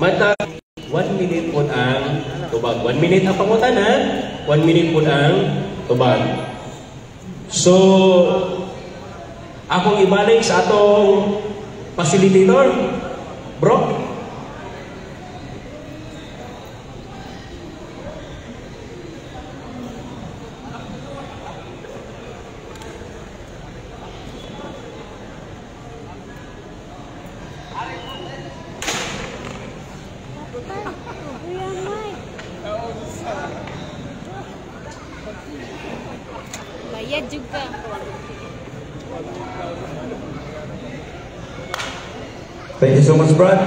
Matag 1 minute po ang tubag. 1 minute ang pangutanan, 1 minute po ang tubag. So, akong ibalik sa atong facilitator, bro. Bayad juga. Thank you so much, Brad.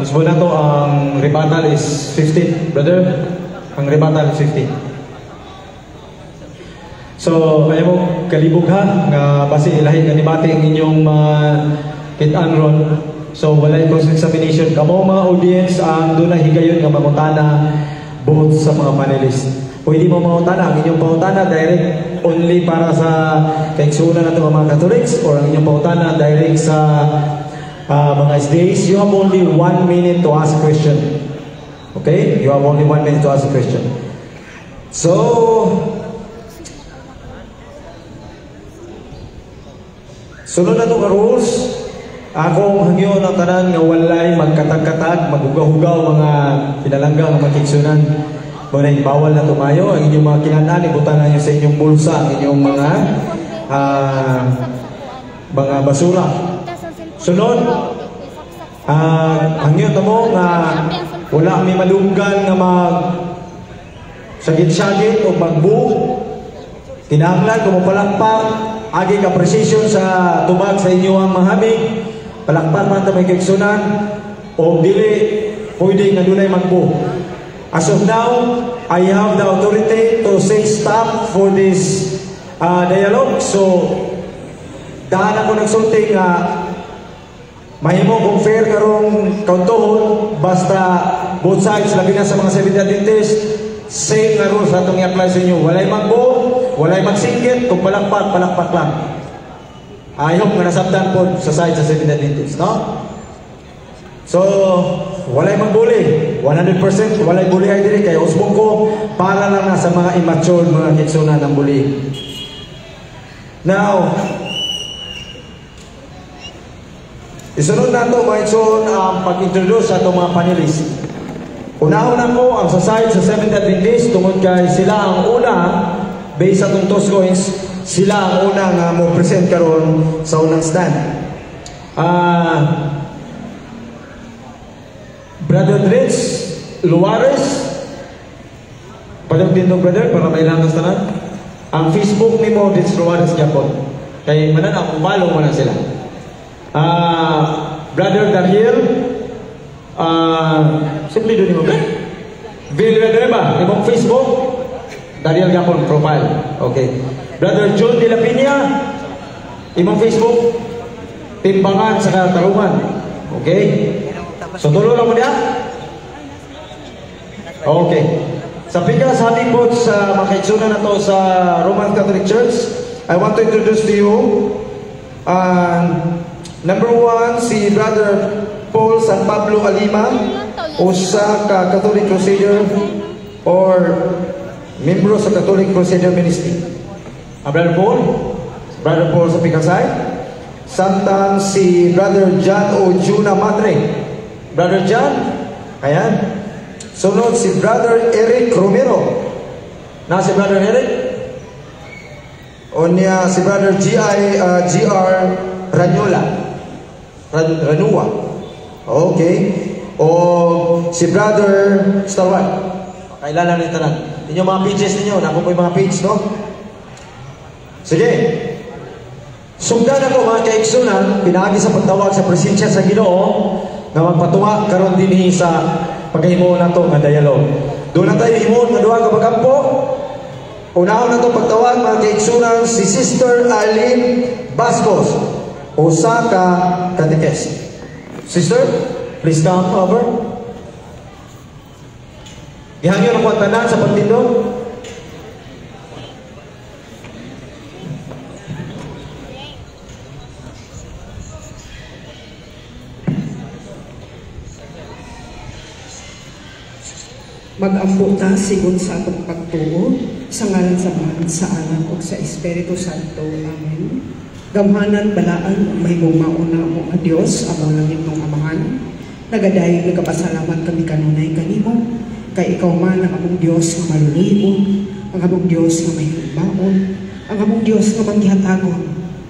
Usbo na to, ang rebuttal is 15, brother. Ang rebuttal is 15. So, kaya mo kalibog ha, nga basi ilahin nga nibati ang inyong kit-an ron. So, walay cross-examination. Kamo mga audience, ang doon na higayon nga mangutana both sa mga panelist. Pwede mo mangutana, ang inyong pangutana direct only para sa kaigsunan natin mga Catholics, or ang inyong pangutana direct sa mga SDAs. You have only 1 minute to ask a question. Okay? You have only 1 minute to ask a question. So, sunod na itong rules. Akong hangyo ng tanan nga walay magkatag-katag, maghugaw-hugaw mga pinalanggang mga kiksunan. Muna bawal na tumayo. Ang inyong mga kinanan, ibutan na nyo sa inyong bulsa, ang inyong mga basura. Sunod, hangyo na mo nga wala may malunggan nga sagit-sagit o magbuo. Kinahanglan kung mapalakpak, agi ka precision sa tubag sa inyo ang mahamig, palakpak man ito may kiksunan, o dili, pwede nga dunay magbo. As of now, I have the authority to say stop for this dialogue. So, dahan ako nagsulti nga mahimo kung fair karong kauntohon, basta both sides, labi na sa mga Seventh-day Adventist, same na rules na itong i-apply sa inyo. Walay magbo, walay magsingit, kung palakpak, palakpak lang. I hope nga nasabdan po sa side sa Seventh-day Adventist, no? So, walay magbuli. 100% walay buli ay diri kay usbong ko para lang na sa mga immature, mga kiksunan ng buli. Now, isunod na ito, mga kiksun, pag-introduce sa itong mga panelist. Una-una ko ang sa side sa Seventh-day Adventist, tungod kay sila ang una, based sa itong toss coins, sila ang unang mo present karon sa unang stand. Brother Dritz Luares, padang din brother para may langas tanan. Ang Facebook ni mo Dritz Luares Japon. Kay manan ang follow mo na sila. Brother Dariel, simple doon mo ba? Villanueva, imong Facebook Dariel Japon profile. Okay. Brother John De La Piña, imong Facebook Timbangan sa Katarungan. Okay. So tulo lang mo niya? Okay. Sa pikas hating po sa mga kaigsunan na to sa Roman Catholic Church, I want to introduce to you number 1, si Brother Paul San Pablo Alima, usa ka Catholic Crusader or membro sa Catholic Crusader Ministry. Brother Paul sa pikasay. Samtang si Brother John O. Juna Madre. Brother John, ayan. Sunod si Brother Eric Romero. Na si Brother Eric? O niya si Brother G.R. Ranua. Okay. O si Brother Starwan. Kailangan nito na. Inyong mga pages ninyo. Naku po yung mga page, no? Sige. Sugdan ako mga kaigsunan, pinagi sa pagtawag sa presensya sa Ginoo na magpatunga karon dinhi sa pagahimo nato nga dialogue. Doon na tayo himon nga duha ka pagampo. Unahon nato pagtawag mga kaigsunan si Sister Arlene Bascos, usa ka catechist. Sister, please come over. Gihangyo na ko tanan sa pagtindog. Mag-ampo ta sigon sa atong pagtuo, sa ngalan sa Ama, sa Anak, ug sa Espiritu Santo. Amen. Gamhanan balaan may mauna mo a Dios among langit ng amahan. Nagadayon nagapasalamat kami kanunay kanimo, kay ikaw man ang among Dios nga malulibon, ang among Dios nga may baon, ang among Dios nga manggihatagon,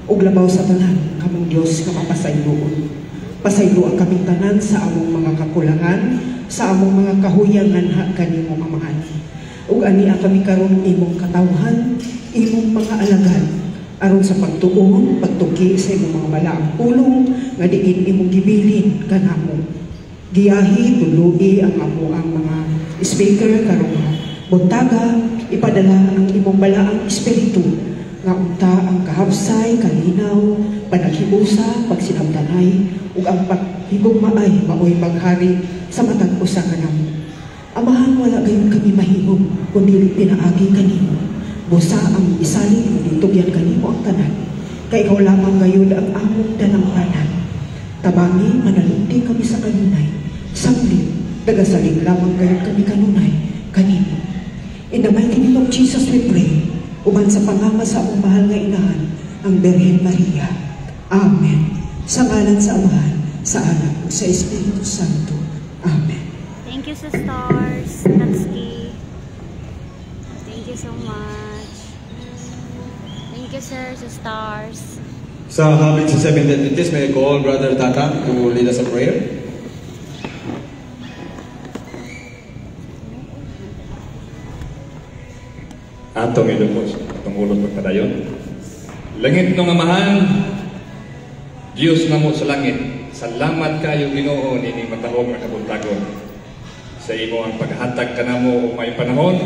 ug labaw sa tanan, ang among Dios nga mapasayloon. Pasayloan kaming tanan sa among mga kakulangan, sa among mga kahuyang nanha kanimo amahan. Ug ania kami karon imong katawhan, imong mga alagad, aron sa pagtuon, pagtuki sa imong mga balaang pulong nga diin imong gibilin kanamo. Giyahi tuluy ang amo ang mga speaker karon buntaga ipadala ang imong balaang espiritu nga unta ang kahabsay, kalinaw, panaghiusa, pagsinabdanay ug ang paghigugmaay maoy maghari sa matag usa kanamo. Amahan, wala gayon kami mahimong kundi pinaagi kanimo. Busa ang isalig mo ditugyan kanimo ang tanan. Kay ikaw lamang gayon ang among danangtanan. Tabangi, manalungti kami sa kanunay. Sabli, nagasalig lamang gayon kami kanunay, kanimo. In the mighty name of Jesus we pray. Uban sa pangama sa among mahal nga inahan, ang Birhen Maria. Amen. Sa ngalan sa Amahan, sa Anak, sa Espiritu Santo. Amen. Thank you sa stars, Natsuki. Thank you so much. Thank you, sir, sa stars. Sa habit sa Seventh Adventist, may I call Brother Tata to lead us a prayer. Atong ilubos, atong ulot magpadayon. Langit ng amahan, Diyos na mo sa langit, salamat kayo Ginoo nini matahong nga kabuntagon. Sa imo ang paghatag ka na mo may panahon,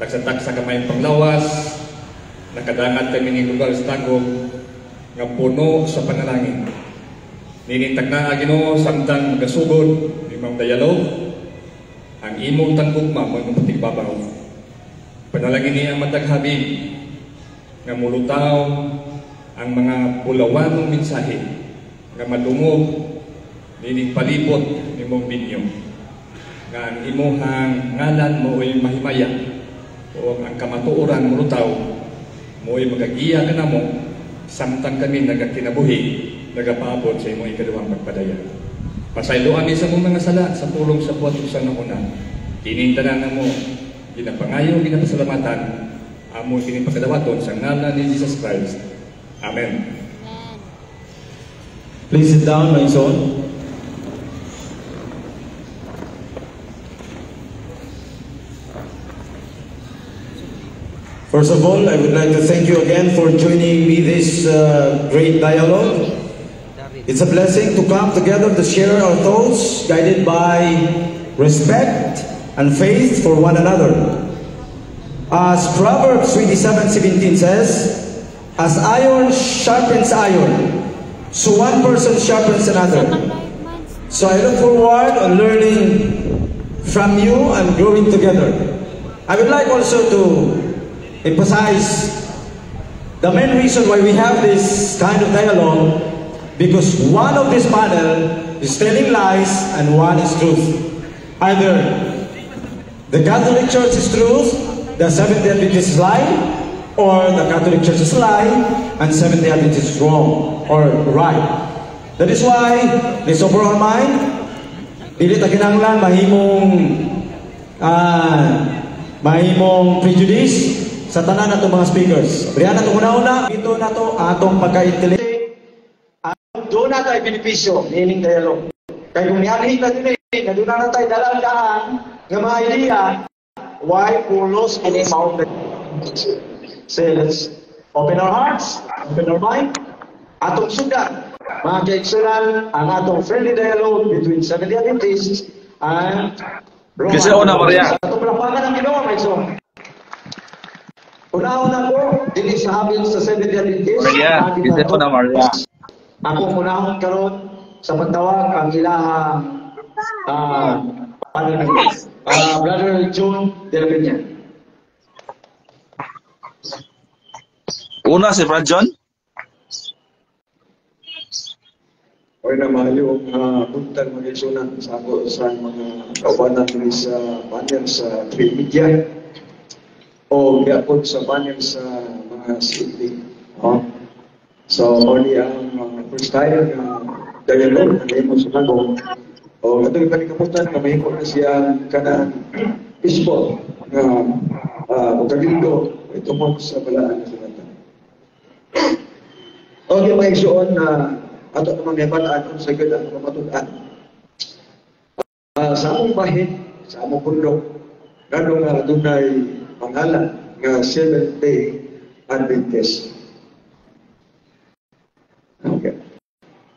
taksa-taksa ka may panglawas, nakadangat kami ng lugar sa tagong, nga puno sa panalangin. Ninitag na Ginoo samtang magasugod, limang dialog, ang imong tangkugma mo ng patigbabaw. Panalangin niya ang mataghabing nga mulutaw ang mga pulawan ng mensahe nga madungog nining palibot ni mong binyo nga ang imuhang ngalan mo ay mahimaya o ang kamatuoran mulutaw mo ay magagiya ka na mo samtang kami nagakinabuhi nagapaabot sa imong ikaduhang pagpadaya. Pasayloan ni sa mong mga sala sa pulong sa buhat sa nauna kinintanan na mo ginapangayo, ginapasalamatan, amo kinipagkadawaton sa ngalan ni Jesus Christ. Amen. Amen. Please sit down, my son. First of all, I would like to thank you again for joining me this great dialogue. It's a blessing to come together to share our thoughts, guided by respect and faith for one another. As Proverbs 27:17 says, as iron sharpens iron, so one person sharpens another. So I look forward on learning from you and growing together. I would like also to emphasize the main reason why we have this kind of dialogue, because one of this panel is telling lies and one is truth. Either the Catholic Church is truth, the Seventh-day Adventist is lie, or the Catholic Church is lie, and Seventh-day Adventist is wrong or right. That is why, let's open our mind. Dili ta kinahanglan mahimong prejudice sa tanan nato mga speakers. Riyan nato una-una, ito nato atong pagka-intelligent. Doon nato ay benepisyo, meaning dialogue. Kaya kung niyahin ka din na doon na tayo dalang-daan ng mga idea, why pulos any mountain? So let's open our hearts, open our mind, atong sudan, mga kaigsunan, ang atong friendly dialogue between Seventh-day Adventists and Roman. Kasi una, Maria. Atong palapakan ang Ginoo, my son. Una-una ko, dili sa habit sa Seventh-day Adventists. Maria, kasi una, Maria. Ako unahon karon sa pagtawag ang ilahang Brother John De La Peña. Una si Brad John. o na maayong buntag mga isunan sa ako sa mga kaubanan diri sa panel sa Free Media o gyapon sa panel sa mga city. So, only ang first time na dialogue na mo sa nagong o ito yung panikamutan na may na siya kanang ispo na magkagildo ito mo sa balaan na sinatan. Okay, may igsoon na ato namang nabataan sa ganda ng matutaan. Sa among bahid, sa among bundok, gano'n nga doon ay pangalan nga Seventh-day Adventist. Okay.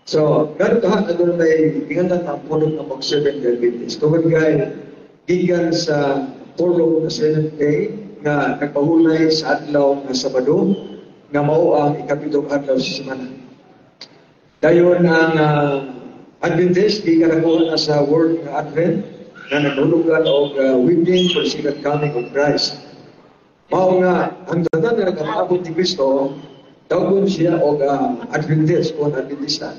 So, gano'n kahan na doon ay tingnan ang pulong ng mga Seventh-day Adventist. Kung kaya, gigan sa pulong na Seventh-day nga nagpahulay sa adlaw nga Sabado, nga mao ang ikapitong adlaw sa semana. Dayon ang Adventist, di ka nakuha na sa word ng Advent na naghulugan o waiting for the second coming of Christ. Mao nga, ang tanan na nagkamaabot ni Kristo, tawgon siya o Adventist o Adventista.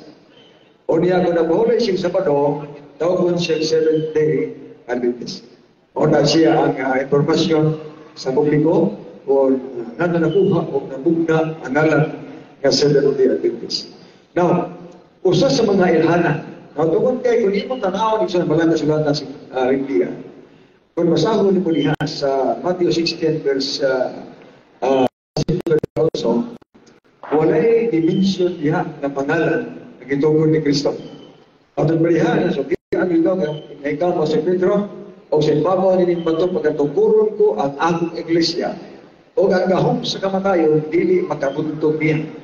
O niya kung nakuhulay siyang Sabado, tawgon siya Seventh-day Adventist. O na siya ang informasyon sa publiko o nakuha o nabugna ang ngalan ng Seventh-day Adventist. Now, usa sa mga ilhana. Now, tungkol kay kung imo tanaw ni sa balanda sulatan sa Biblia. Kung masahon mo diha sa Matthew 16 verse also, walay dimension diha na pangalan na gitugon ni Kristo. At ang balihan, so kaya ang ikaw mo si Pedro o si Pablo nining bato pagkatukuron ko ang akong iglesia o ang gahom sa kamatayon dili makabuntog niya.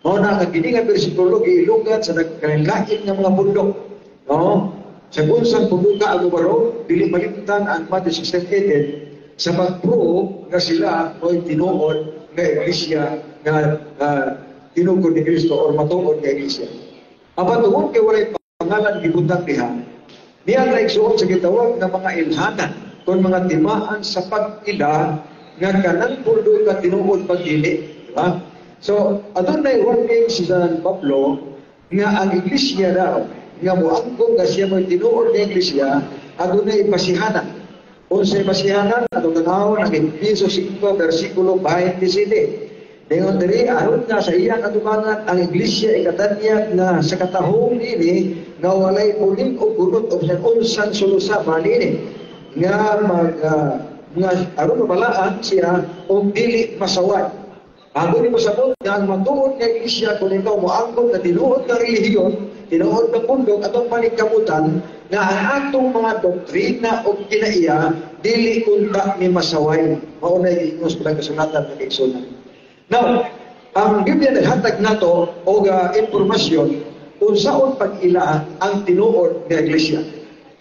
Mao na ang giningan bersikulo giilugan sa nagkalain ng mga bundok. No? Sa unsang bundok ang ubaro, dili malimtan ang Matthew 16:18 sa pag-prove nga sila mo'y tinuod nga iglesia nga tinugod ni Kristo o matuod nga iglesia. Apan tungod kay walay pangalan gibutang diha, niya na igsuot sa gitawag ng mga ilhanan kung mga timaan sa pag-ila nga kanang bundok nga tinuod pag-dili. Diba? So, adun na warning si San Pablo nga ang iglesia daw, nga muangkong nga siya mo'y tinuod na iglesia, adun na ipasihanan. Unsay pasihanan, adun tanaw ng Efesos 5, versikulo 27. Dengan diri, aron nga sa iyang atubangan, ang iglesia ikatanyag na sa katahong ini, nga walay uling o gunot o unsang sulusaman ini, nga aron mabalaan siya o dili masaway. Ako ni masabot nga ang matuod nga iglesia kung ikaw moangkon na tinuod ng relihiyon, tinuod ng bundok atong paningkamutan nga ang atong mga doktrina o kinaiya dili unta ni masaway. Mao na ingos pala kasulatan ng igsoon. Now, ang Biblia naghatag nato og impormasyon unsaon pag-ila ang tinuod nga iglesia.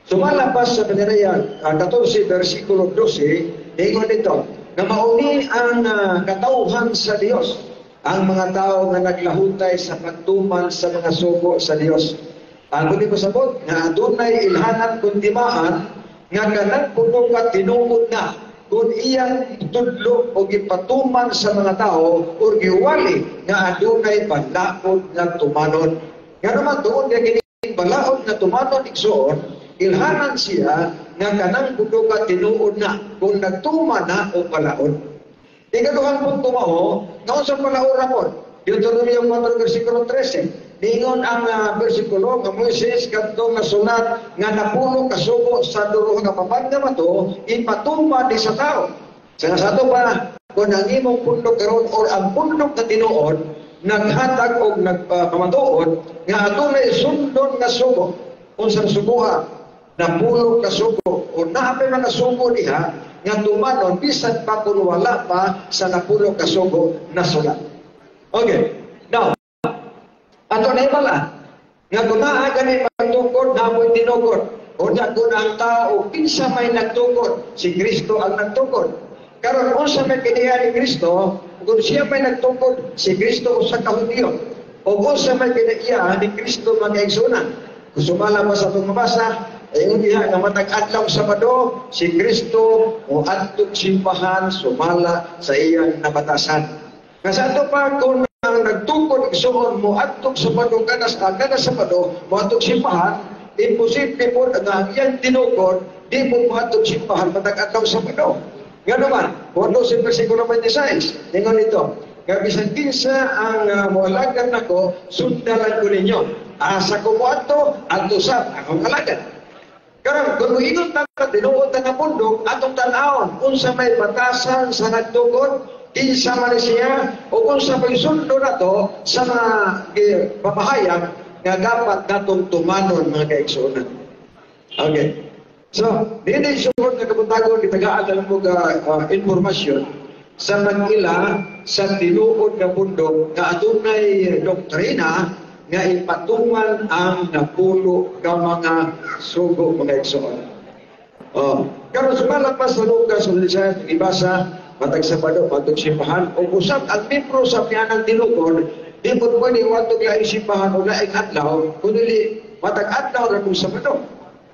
Sumalabas sa Paniraya 14 versikulo 12, ingon dito, na mauni ang katauhan sa Dios, ang mga tao nga naglahutay sa pagtuman sa mga sugo sa Dios. Ang kundi ko sabot, nga adunay ilhanan kung timaan, nga kanang puno ka tinuod na, kung iyang tudlo o gipatuman sa mga tao, o giwali nga adunay balaod nga tumanon. Nga naman doon, nga kining balaod nga tumanon igsoon, ilhanan siya nga kanang puno ka tinuod na, kung nagtuma na o balaod. Ikaduhang punto mo, nga sa balaod ramon, Deuteronomy 4 versikulo 13, ningon ang bersikulo nga Moises kadto nga sulat nga napuno kasubo sa dulo nga mabanda mato ipatuma di sa tao. Sa sato pa kung ang imong pundok karon or ang pundok na tinuod naghatag og nagpamatuod nga adunay sundon nga sugo unsang suguha napuno kasubo o naapay man sugo diha nga tumanon bisan pa kun wala pa sa napuno kasugo na sulat. Okay. Now, ato na ibala, nga gumaa ganit magtukod na mo'y tinukod. O na kung ang tao, pinsa may nagtukod, si Kristo ang nagtukod. Karon kung sa may kiniya ni Kristo, kung siya may nagtukod, si Kristo sa kahudyo. O kung sa may kiniya ni Kristo mag-aigsunan. Kung sumala pa sa itong mabasa, ayun diha nga matag-adlaw Sabado, si Kristo o adtong simbahan sumala sa iyang nabatasan. Nga sa ito pa kung ang nagtukod igsoon mo adtog Sabado kada Sabado mo adtog simbahan, imposible po nga ang iyang tinukod di mo mahatog simbahan matag adlaw Sabado. Nga naman, kung sa versikulo 26, tingnan ito, nga bisan kinsa ang moalagan nako, sundalan ko ninyo. Asa ko mo adto sa akong alagad. Karon kung moingon ta tinuod ta nga pundok atong tan-awon unsa may batasan sa nagtukod, kinsa man siya o unsa may sundo nato sa mga pamahayag nga dapat natong tumanon mga kaigsuonan. Okay. So, dito yung sunod na kabuntagon, itagaan mo informasyon sa Manila sa tinuod na bundok na adunay doktrina nga ipatungan ang napulo ka mga sugo mga igsoon. Karon sumalat pa sa Lucas 16 ibasa matag Sabado matag simbahan o usab ang membro sa pianang tinukod di mo pwede watog laing simbahan o laing adlaw kundi matag adlaw ra kung Sabado.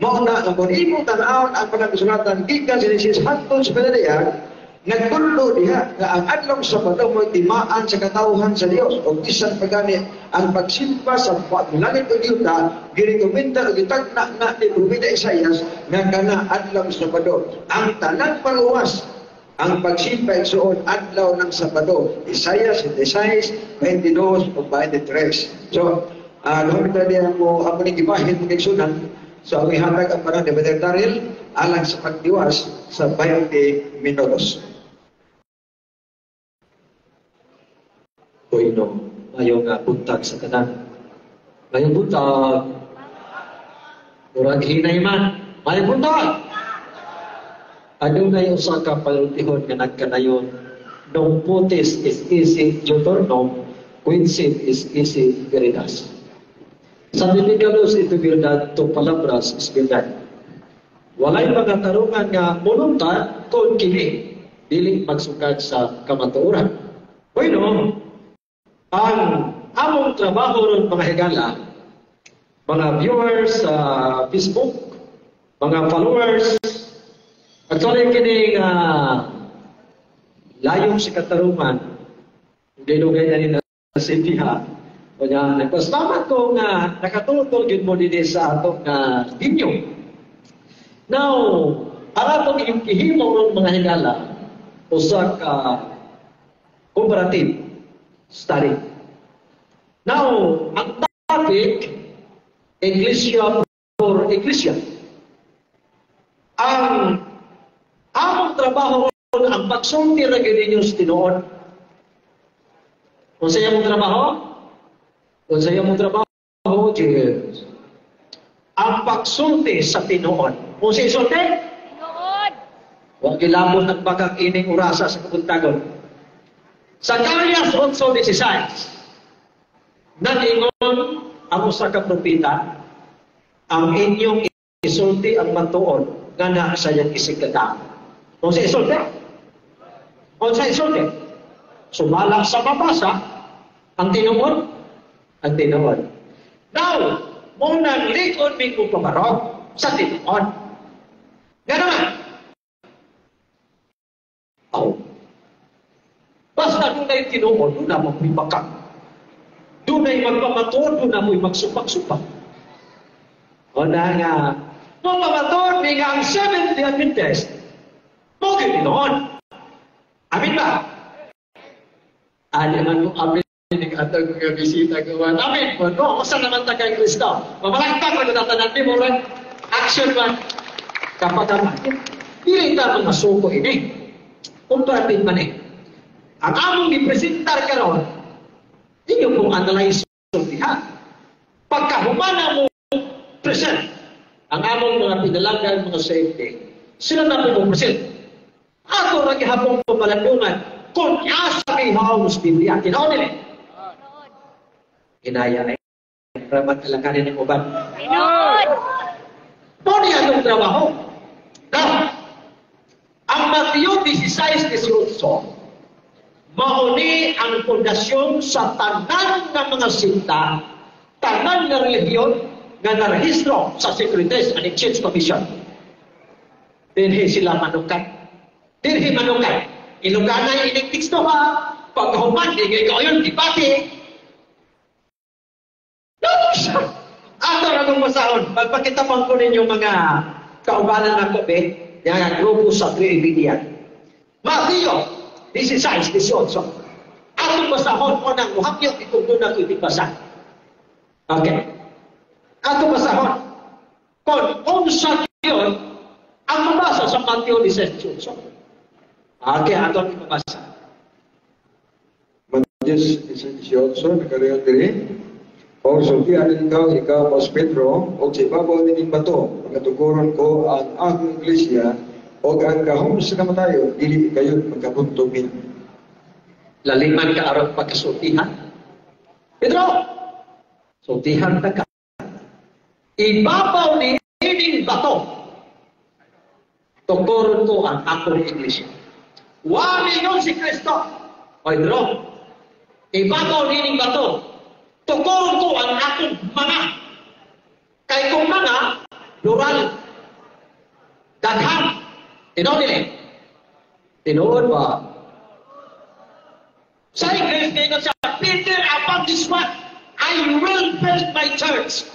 Mao na ang imong tan-awon ang panagsulatan gikan sa Genesis hangtod sa Pedalean nagtudlo diha nga ang adlaw Sabado mo timaan sa katawhan sa Dios o bisan pagani ang pagsimba sa langit ug yuta girekomenda og gitagna na ni Propeta Isaias nga kana adlaw Sabado ang tanang paluwas ang pagsimba igsoon adlaw ng Sabado Isaias 16, 22 ug 23. So lumita diha mo ang gibahin ng igsunan. So, ang ihatag ang parang ni Brother Daryl alang sa pagdiwas sa 20 minutos. Poino, mayong buntag sa tanan. Mayong buntag. Murag hinay man. Mayong buntag. Adunay usa ka palutihon nga nagkanayon. Nung putis is easy Deuteronom, quinsit is easy veritas. Sa Biblos ito verdad, to palabras is verdad. Walay mga tarungan nga mulungtad kung kini dili magsugad sa kamatuoran. Bueno, ang among trabaho ron mga higala, mga viewers sa Facebook, mga followers, actually kini layong si katarungan, dilugay na nila sa Sintiha. Kanya, nagpasalamat ko nga nakatutol gid mo din sa atong inyo. Now, aratong yung kihimo ng mga higala, usa ka comparative study. Now, ang topic, Iglesia for Iglesia. Ang among trabaho ang pagsulti ra gyud ninyo sa tinuod. Kung sa imong trabaho, kung sa iyong trabaho, yes. Ang pagsulti sa tinuod. Kung sa isulti? Tinuod. Huwag kilabot ang bakang ining urasa sa kabuntagon. Sa Galias 8:16, nagingon ang usa ka propeta, ang inyong isulti ang matuod nga na sa iyang isigdata. Kung sa isulti? Kung sa isulti? Sumalak sa mabasa, ang tinuod? Ang tinuod. Now, munang likod may kupamarok sa tinuod. Gano'n. Basta doon na yung tinuod, doon na mo'y bakak. Doon na yung magpamatuod, doon na mo'y magsupak-supak. O na nga, magpamatuod, may nga ang Seventh-day Adventist, mo tinuod. Amin ba? Ano naman yung amin? Atau kung bisita gawa namin po, no? Masa naman tagang Kristo? Mamalagtang ko na tatanan mo rin. Action man. Kapagaman. Dili ta mga suko ini. Comparative man eh. Ang among gipresentar karon, inyo pong analyze diha. Pagkahumana mo present, ang among mga pinalanggan, mga safety, sila na po present. Ato ra gihapon ko palandungan kung asa kay haus Biblia. Kinaon nila. Inaya ay ramat alakanin ng uban. Inood! Muna yan ang trabaho. Now, ang Mateo 16:18, mauni ang pundasyon sa tanan ng mga sinta, tanan ng relihiyon na narehistro sa Securities and Exchange Commission. Dinhi sila manukat. Dinhi manukat. Iluganay ining teksto ha, paghuman, di kayo yung debate, akong masahon. Pagpakitapan ko ninyo mga kaubanan ng kobe, yung grupo sa Trividia. Matthew 16:18. Atong masahon o nang muhakyot itong doon ako itibasa. Okay. Atong masahon. Kung unsa yun, ang mabasa sa Matthew 16:18. Okay, atong ipabasa. Matthew 16:18, nagkariyan diri. O sultihan ikaw, Mas Pedro, o sa ibabaw nining bato, pagkatukuron ko ang akong iglesia, o ang kahom sa kamatayo, dili kayo magkabuntugin. Laliman ka aron pagkasultihan. Pedro, sultihan ka. Ibabaw ni ining bato, tukuron ko ang akong iglesia. Wali nun si Kristo. O Pedro, ibabaw ni ining bato, tukuron ko ang akong mga. Kay kong mga, plural. Daghan. Tinood nila. Tinood ba? Sa English, ngayon siya, Peter, upon this one, I will build my church.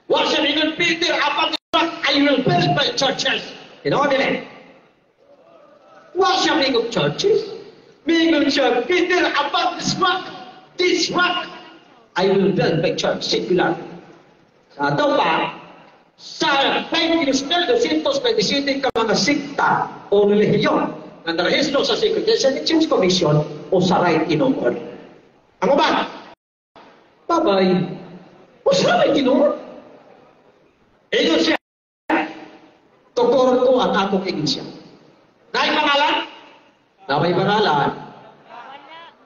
What siya ngayon, Peter, upon this one, I will build my churches. Tinood nila. What siya ngayon, churches? Ngayon siya, Peter, upon this rock, I will build my church, singular. Sa ito pa, sa 227 ka mga sikta o relihiyon na narehistro sa Secretary Exchange Commission o sa right inuod. Ang uban, babay, o sa right inuod. Iyon siya, tukuron ko ang akong iglesia. Naay pangalan? Naay pangalan?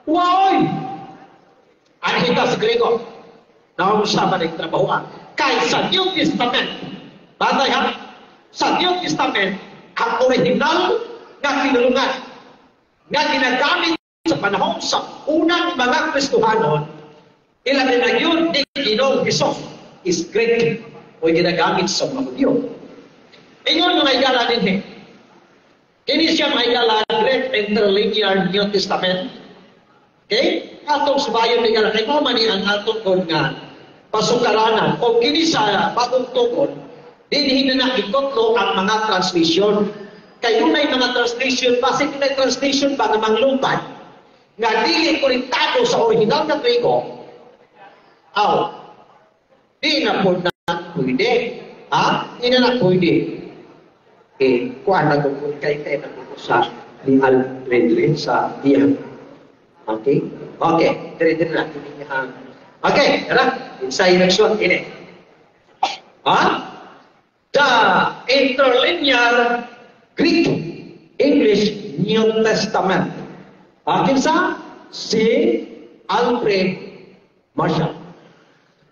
Wow! Ang hita sa Grego, nausaban ng trabahoan. Kaya sa New Testament, batay ha, sa New Testament, ang original na kinulungan, na ginagamit sa panahon sa unang mga Kristohanon, ilan na yun ni Ginoong Hesus is Greek o ginagamit sa mga Hudyo. Iyon mga igala din Kini siya mga igala Greek Interlinear New Testament. Okay? Atong subayon ni igala, kay mamani ang atong kon nga pasukaranan o kini sa bagong tukod, dinhin na ikotlo ang mga transmission. Kay dunay mga translation, base dunay translation ba nga manglumpan, nga dili konektado sa original na Grego, di na po na pwede. Ha? Di na pwede. Kuha na doon kay tayo na sa Real Redrin sa diyan. Okay? Okay. Dire na. Okay, tara. Sa eleksyon, ini. The Interlinear Greek English New Testament. Akin sa si Alfred Marshall.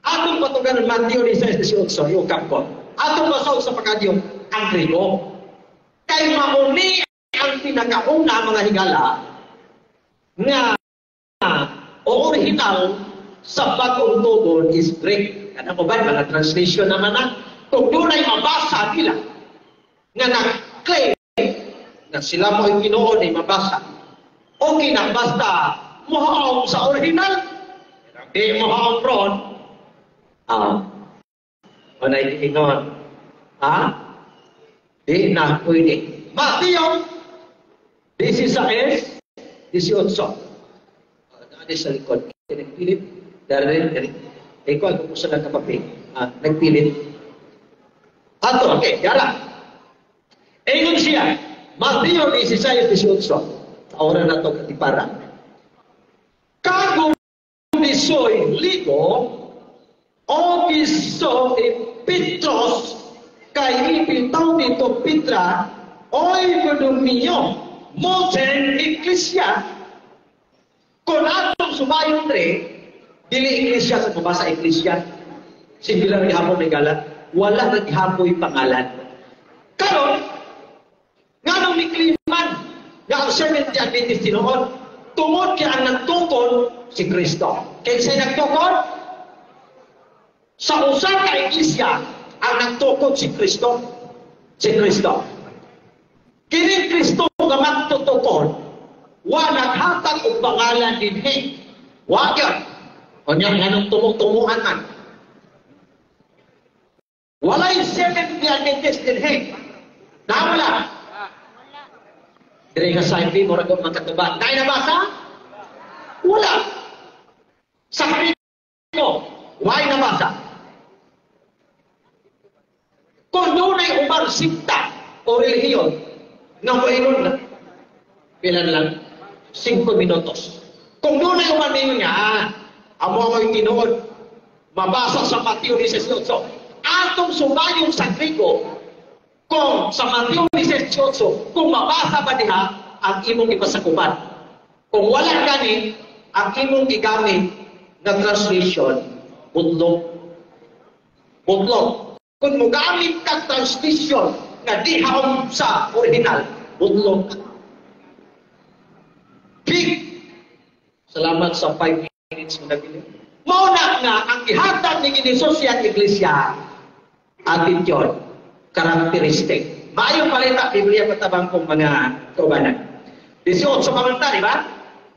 Atong patugan ng Matthew 16:18, yung kapko. Atong basaw sa pagkadyong ang Grego. Kay mauni ang pinakauna mga higala nga original sa bagong tugon is Greek. Ano ko ba? Mga translation naman na. Kung doon ay mabasa nila nga na-claim na sila mo yung Ginoo ay mabasa. Okay na, basta muhaong sa original. Di muhaong ron. Ano yung Ginoo? Di na pwede. Matthew 16:18. Ano sa likod? Nagpilit. Dari. Ikaw ang kumusta ng kapapit. Nagpilit. Ato, okay, yala. Ingon siya, Matthew 16:18. Oras na ito katipara. Kago nisoy ligo, o giso Petros, kay ipintaw dito Petra, oy gudong ninyo, mosen iglesia, kung atong sumayon dili iglesia sa pabasa iglesia, singular ni hapon ni galat, wala naghapoy pangalan. Karon, nga nung nikliman, nga ang Seventh Day Adventist tinuod, tungod kaya ang nagtukod si Kristo. Kaya sa'y nagtukod, sa usa ka iglesia, ang nagtukod si Kristo. Si Kristo. Kini Kristo nga magtutukod, wa naghatag og pangalan dinhi. Wa gyud. O niya nga nung tumutumuan man. Walay Seventh-day Adventist din, hey. Wala. Dire ka sa MP, mura kong magkatuban. Dahil nabasa? Wala. Sa Krito, why nabasa? Kung doon ay umar sikta o relihiyon, na mayroon na, pilan lang, 5 minutos. Kung doon ay umar ninyo niya, amo amo'y tinuod, mabasa sa Mateo 18. Atong sumayong sa Krito, kung sa Mateo 18, kung mabasa ba diha, ang imong ipasakupan. Kung wala gani, ang imong igamit na translation, butlog. Butlog. Kung mugamit kang translation na di haom sa original, butlog. Big. Salamat sa 5 minutes mo nabili. Mauna nga, ang ihatag ni Ginisos ang Iglesia, attitude, karakteristik. Maayong palita, Biblia patabang kong mga kaubanan. 18 pamunta, di ba?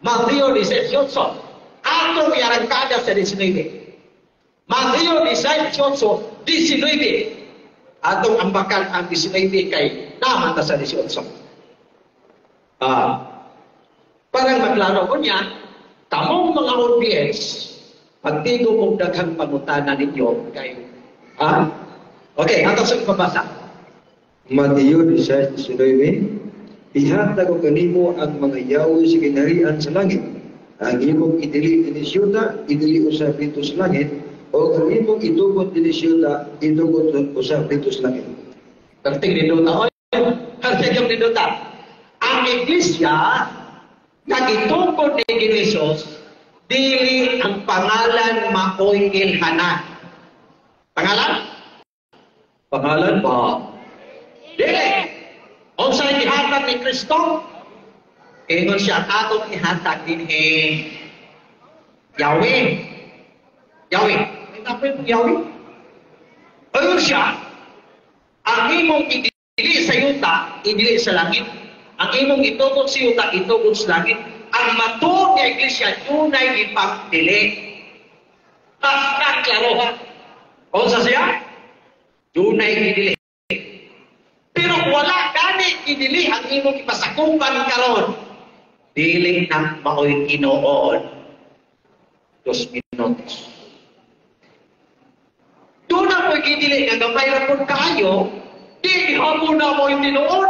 Mateo 18. Atong iarangkada sa 19. Mateo 18, 19. Atong ambakan ang 19 kay naman sa 18. Parang maklaro ko niya, tamong mga audience, pagtigo mong daghang pangutanan ninyo kayo. Okay, atong sa ipabasa. Mateo 16:19, ihatag ko kanimo ang mga yawi sa kinarian sa langit. Ang imong idili dinhi siyuta, idili usab dito sa langit, o ang imong itugot dinhi siyuta, itugot usab dito sa langit. Perting dinuta, perting dinuta. Ang Iglesia, nagitungkod ni Ginisos, dili ang pangalan maoy ilhanan. Pangalan? Pangalan ba? Dili. O sa ihatag ni Kristo, ingon siya atong ihatag din Yahweh. Yahweh. May tapos Yahweh. Ayun siya, ang imong idili sa yuta, idili sa langit. Ang imong itugot sa yuta, itugot sa langit. Ang matuod ni Iglesia, tunay ipagdili. Basta klarohan. O sa siya, tunay idili. Pero wala gani idili ang imong ipasakupan karon. Dili na maoy Ginoo. 2 minutos. Doon na mo'y idili nga gamay ra pud kaayo, di hamo na mo'y tinuod.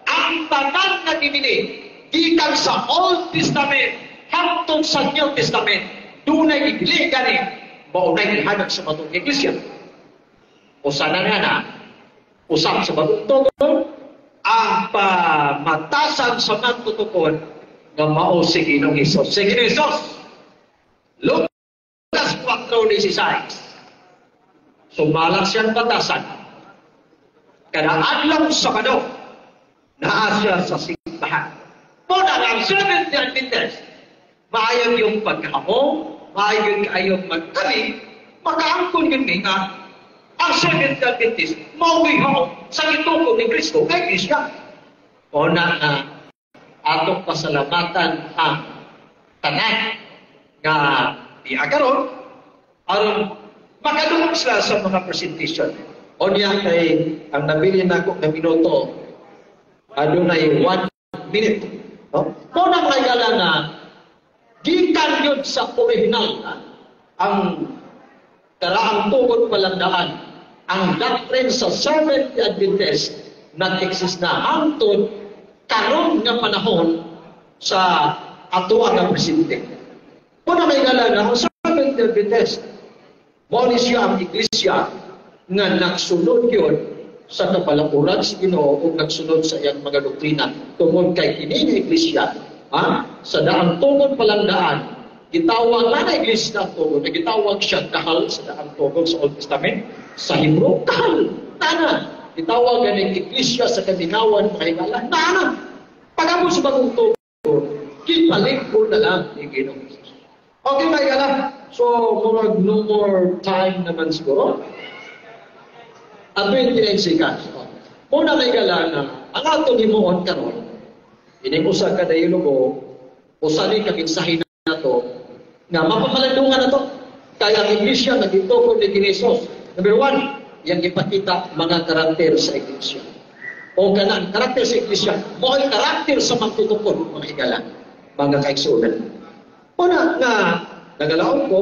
Ang tanan na idili gikan sa Old Testament hangtod sa New Testament. Doon na idili gani maunay ihanag sa matong Iglesia. O sana na usap sa bagong tugon, ang pamatasan sa magtutukon ng mao si Ginoong Hesus. Si Ginoong Hesus, Lucas 4:16. Sumalak siyang batasan. Kada adlaw Sabado, naa siya sa simbahan. Muna ang Seventh-day Adventist, maayong yung pagkahamo, maayong kayong magkali, makaangkon yun nga, ang Seventh-day Adventist, mauwihaw sa ituko ni Kristo kay Iglesia. O na atong pasalamatan ang tanan nga diagaron aron makadungog sila sa mga presentation. O niya kay ang nabili na ko na minuto, adunay 1 minute. No? O na mga igala nga, gikan yun sa original ang karaang tungod palandaan ang doctrine sa Seventh-day Adventist nag-exist na hangtod karon nga panahon sa atuan ng presidente. Kung may gala na ang Seventh-day Adventist, muli siya ang Iglesia nga nagsunod yun sa kapalapuran sa Ginoo o nagsunod sa iyang mga doktrina tungod kay kini nga Iglesia sa daang tungod palandaan gitawag na Iglesia na tungod, gitawag siya kahal sa daang tungod sa Old Testament. Sa Hebrew, kahal, tanan. Gitawag ng Iglesia sa Kaminawan, mahingala, tanan. Pagkamo sa bagong tungod, kipalit po na lang ni Ginoong Hesus. Okay, mahingala. So, no more time naman siguro. At 29 seconds. Muna mahingala na, ang ato ni Moon karon, iningusa ka na ilubo, usali kakinsahin na to, nga mapamalandungan na to. Kaya ang Iglesia nagitokod ni Hesus. Number 1, yang ipakita mga karakter sa iglesia. O kanan, karakter sa iglesia, mo ang karakter sa magtutupon, mga higala, mga kaigsunan. Una nga, nagalaon ko,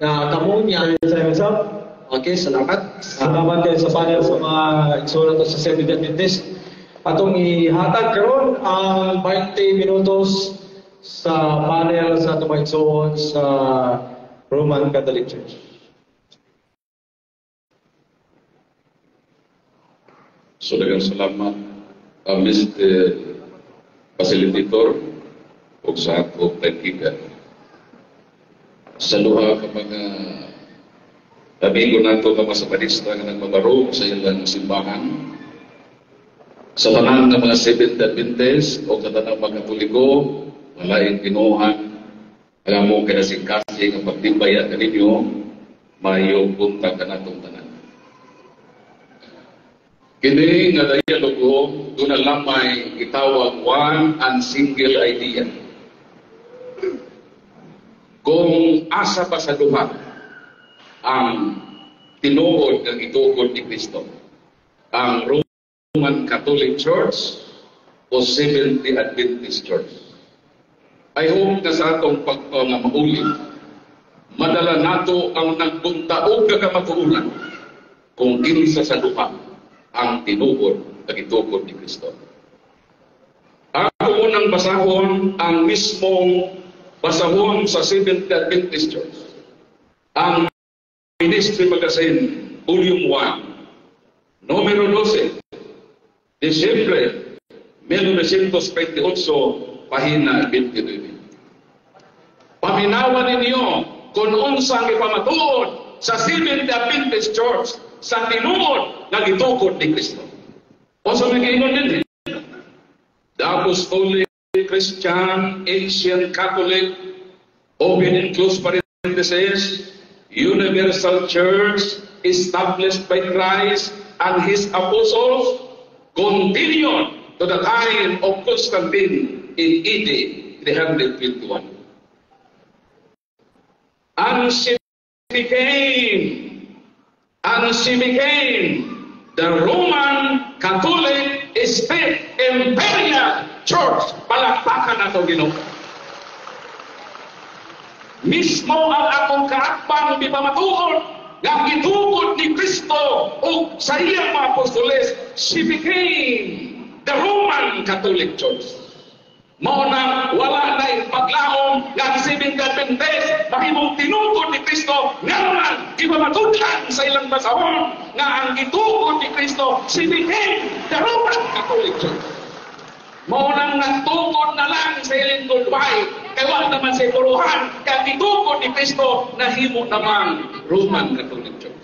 na kamo niya. Okay, salamat. Salamat kayo sa panel sa mga igsunan sa Seventh-day Adventist. Atong ihatag karon ang 20 minutos sa panel sa itong mga igsuon sa Roman Catholic Church. So, daghang salamat, Mr. Facilitator, o sa ako kaibigan. Sa luha ka mga amigo nato nga masapadista nga nagmabaro sa ilang simbahan, sa tanan ng mga Seventh-day Adventist o katanang mga Katoliko, malaing kinuhan, alam mo kinasing-kasi ng pagtibayan ka ninyo, mayong punta ka natong tanan. Kini nga dialogo, doon na lamay itawag one and single idea. Kung asa pa sa duha ang tinuod ng ituod ni Kristo, ang Roman Catholic Church o Seventh-day Adventist Church. I hope na sa atong pagpangamauli, madala nato ang nagbuntaog na kamatuunan kung kinsa sa duha ang tinuod ng ituod ni Kristo. Ako unang basahon ang mismong basahon sa Seventh-day Adventist Church. Ang Ministry Magazine, Volume 1, Numero 12, Disyembre 1928, Pahina 29. Paminawan ninyo kung unsang ipamatuod sa Seventh-day Adventist Church sa tinuod ng itukod ni Kristo. O sa mga inon din, the Apostolic, Christian, Ancient Catholic, open and close parentheses, Universal Church, established by Christ and His Apostles, continued to the time of Constantine in AD 321. And she became the Roman Catholic State Imperial Church. Palakpakan na ito, Ginoo. Mismo ang atong kaakbang di pamatuod nga gitukod ni Kristo o sa iyang mga apostoles, she became the Roman Catholic Church. Mao nang wala na paglaom nga ang Seventh-day Adventist mahimong tinukod ni Kristo nga di pamatudan sa ilang basahon nga ang gitukod ni Kristo, she became the Roman Catholic Church. Mao nang nagtukod na lang sa ilang gulbay, kaya wala naman sa puruhan, kaya gitukod ni Kristo na himo naman Roman Catholic Church.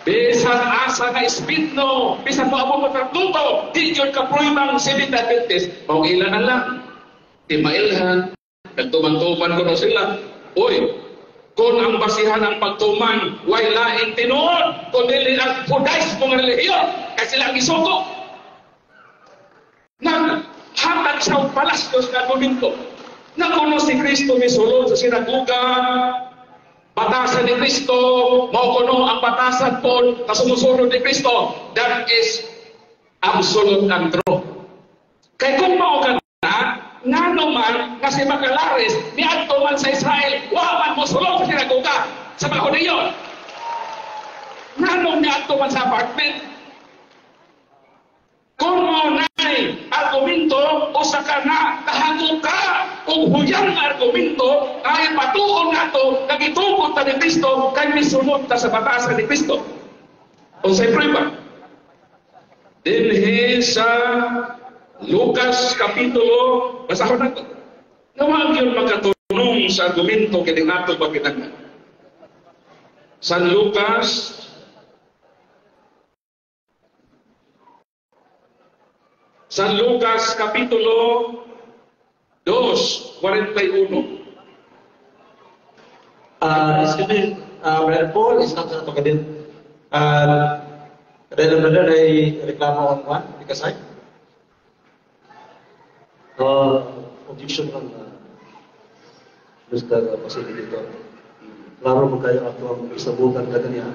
Bisan asa nga espitno, bisan mo abong matatuto, di yun kaproybang Seventh-day Adventist, mao ilan na lang. Di mailhan, nagtuman-tuman ko na sila. Uy, kung ang basihan ng pagtuman, way laing tinuod, kung dili ang Judaismo nga relihiyon, kasi sila ang isuko. Naghatag sa palastos na argumento. Nakuno si Kristo ni sulod sa sinaguga, batasan ni Kristo, maukuno ang batasan po na sumusunod ni Kristo. That is absolute and true. Kaya kung maukan na, nga naman, kasi makalaris, niadto man sa Israel, waman mo sulod sa sinaguga, sa mga Hudiyo. Nga nung niadto man sa apartment, kung maunay argumento o sa kana kahago ka kung huyang argumento ay patuon nato nagitungkol ta ni Kristo kay misunod ta sa batasan ni Kristo. O sa prueba dinhi sa Lucas kapitulo, basahon nato, nawag yun magkatunong sa argumento kaya nato pagkitagnan. Sa San Lucas Kapitulo 2:41. Excuse me, Brother Paul is not to get it. Brother, ay reklamo on one, because I objection on Mr. Facilitator. klaro mo kayo ato ang isabutan ka niya.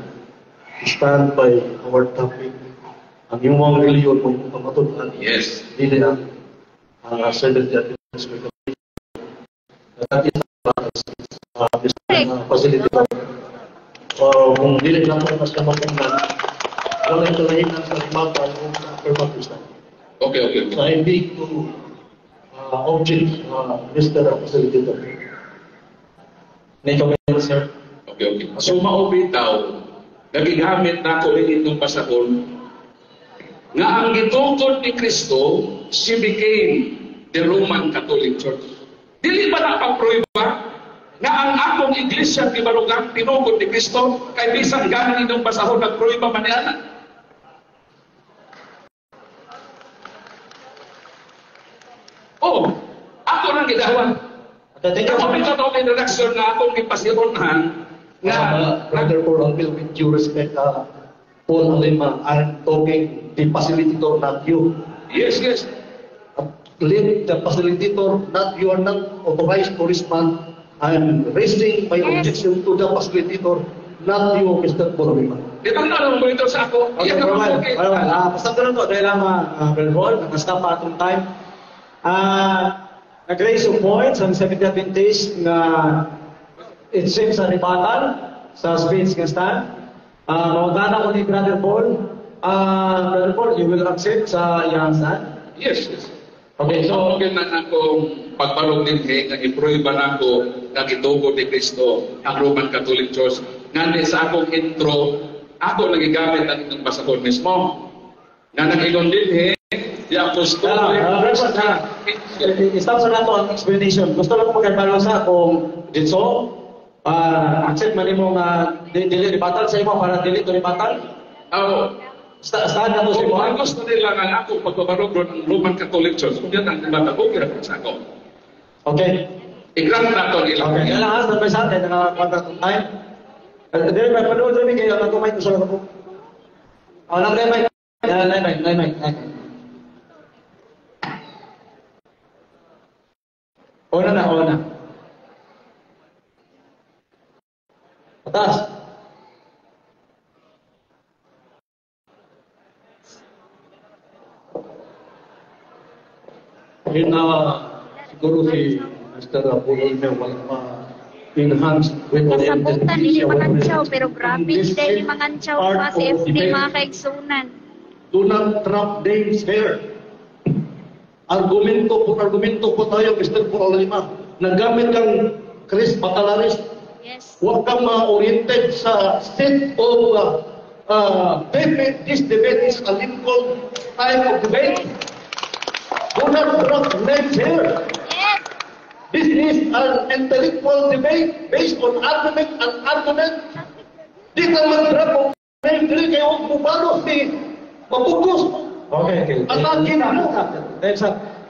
Stand by our topic. Ang iyong reliyon mo pamatunan. Yes. Dili ang Seventh-day Adventist Church. That is facility. Kung dili lang po mas kamapungan, wala ito lahinan sa limata yung permacrista. Okay. Sa hindi ko object, Mr. Facilitator. Nito meron, sir. Okay. So maubitaw, nagigamit na ako rin itong pasahon nga ang gitungkod ni Kristo, she became the Roman Catholic Church. Dili ba na pagproiba nga ang akong iglesia tibalugang tinungkod ni Kristo kay bisan ganin itong pasahon nagproiba man niya? Oh, ako nang gidawan. Ako ito na introduction na akong ipasironan nga Brother Paul Alvil, with due respect, Paul Alima, I'm talking the facilitator, not you. Yes. Leave the facilitator, not you are not authorized to respond. I'm raising my objection to the facilitator, not you, Mr. Paul Alima. Ito na lang mo ito sa ako. Okay, basta ko lang to, dahil lang Brother Paul, nag-stop pa atong time. Nag-raise yung points ang Seventh-day Adventist na it seems sa ribatan sa speech nga stand. Mawagana ko ni Brother Paul. Brother Paul, you will accept sa iyang stand? Yes. Okay, so okay na akong pagbalog din nga i-proiba na ako na gitungkod ni Kristo ang Roman Catholic Church. Ngandi sa akong intro, ako nagigamit ang itong pasahon mismo. Nga nag-ilon din the apostolic. Stop sa nato ang explanation. Gusto lang ko magkabalo sa kung dito, accept man mo nga dili ribatan sa imo para dili to ribatan. Stand na to sa imo. Ang gusto nila nga ako pagbabarog ng Roman Catholic Church, kung yan ang matagugir sa ako. Okay. I-grant na to nila. Okay, yan lang sa sa atin, nakapagkakong time. Dili ba panood rin kayo ang kumay to sa ako. Lang may Ona. Atas. Siguro si Mr. Paul Alima enhanced with Kasabutan, hindi mangantsaw, pero grabe, hindi mangantsaw pa si FD, mga kaigsunan. Do not trap names here. Argumento po tayo, Mr. Paul Alima. Nagamit kang Chris Bacalaris. Yes. Huwag kang ma-oriented sa state of debate. This debate is a Lincoln type of debate. Do not drop names here. Yes. This is an intellectual debate based on argument and argument. Di ka mag-drop of names. Dili kayo bubalo si Mabukus. Okay. Atakin mo.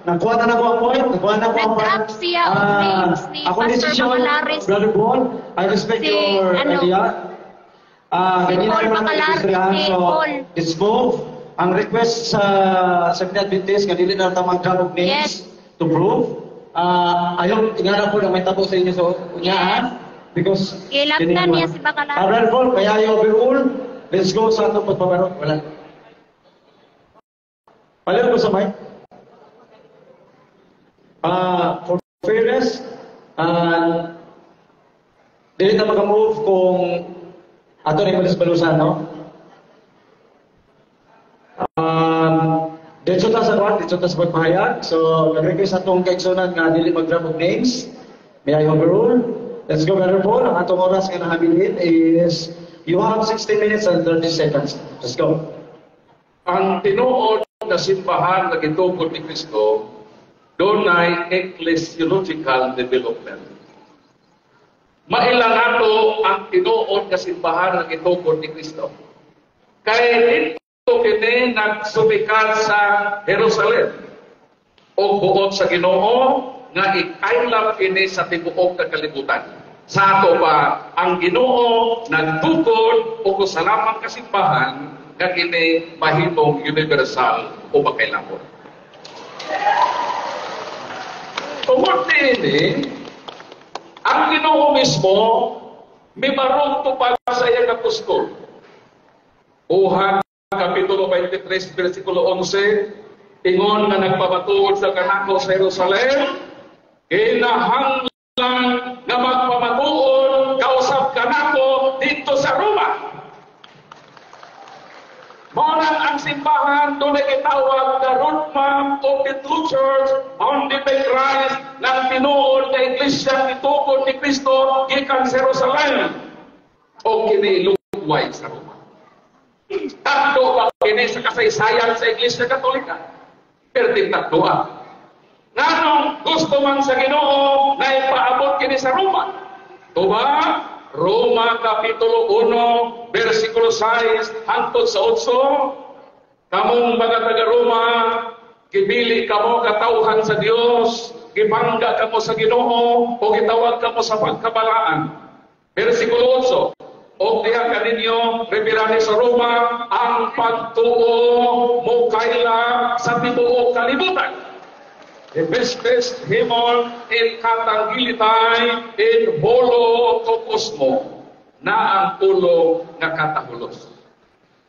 Nakuha na po ang point. Nag-drop siya of names ni Pastor Bacalaris. Brother Paul, I respect your idea. Paul Bacalaris ni Paul. Let's move. Ang request sa Seventh-day Adventist, kanili na tamang drop of names to prove. Ayaw, tingnan po na may tabo sa inyo sa unyahan. Because Ilabdan niya si Bacalaris. Brother Paul, kaya ayaw overrule. Let's go sa atong pagpabarok. Wala. Palihan ko sa mic. For fairness, dili na mag-move kung ato rin malis-balusan, no? Dito ta sa pagpahayag. So, nag-request atong kaigsunan nga dili mag-drop of names. May I overrule? Let's go, Brother Paul. Ang atong oras nga nahabilin is you have 60 minutes and 30 seconds. Let's go. Ang tinuod na simbahan na gitungkod ni Kristo, doon ay ecclesiological development. Mailang ato ang tinuod na simbahan na gitungkod ni Kristo. Kaya dito kini nagsumikat sa Jerusalem o buot sa Ginoo nga ikaylap kini sa tibuok na kalibutan. Sa ato ba ang Ginoo nagtukod o salamang kasimbahan nga kini mahimong universal o magkailapon. Tungod ni ang Ginoo mismo May marong tupad sa iyang apostol. Buhat, Kapitulo 23, versikulo 11, ingon na nagpamatuod sa kanako sa Jerusalem, kinahanglan na magpamatuod kausap kanako dito sa Roma. Monang ang simbahan doon ay kitawag na Roadmap of the True Church founded by Christ ng tinuod na iglesia itukod ni Kristo gikan sa Jerusalem o kinilugway sa Roma. Tatlo pa kini sa kasaysayan sa Iglesia Katolika. Perting tatloa. Nganong gusto man sa Ginoo na ipaabot kini sa Roma? Tuba, Roma Kapitulo 1, versikulo 6, hangtod sa 8. Kamong mga taga-Roma, gibili kamo katawhan sa Dios, gipangga kamo sa Ginoo, o gitawag kamo sa pagkabalaan. Versikulo 8. O diha kaninyo, repirani sa Roma, ang pagtuo mo kaila sa tibuok kalibutan. Ibestes himon in katanggilitay in holo kokosmo na ang tulo nga katahulos.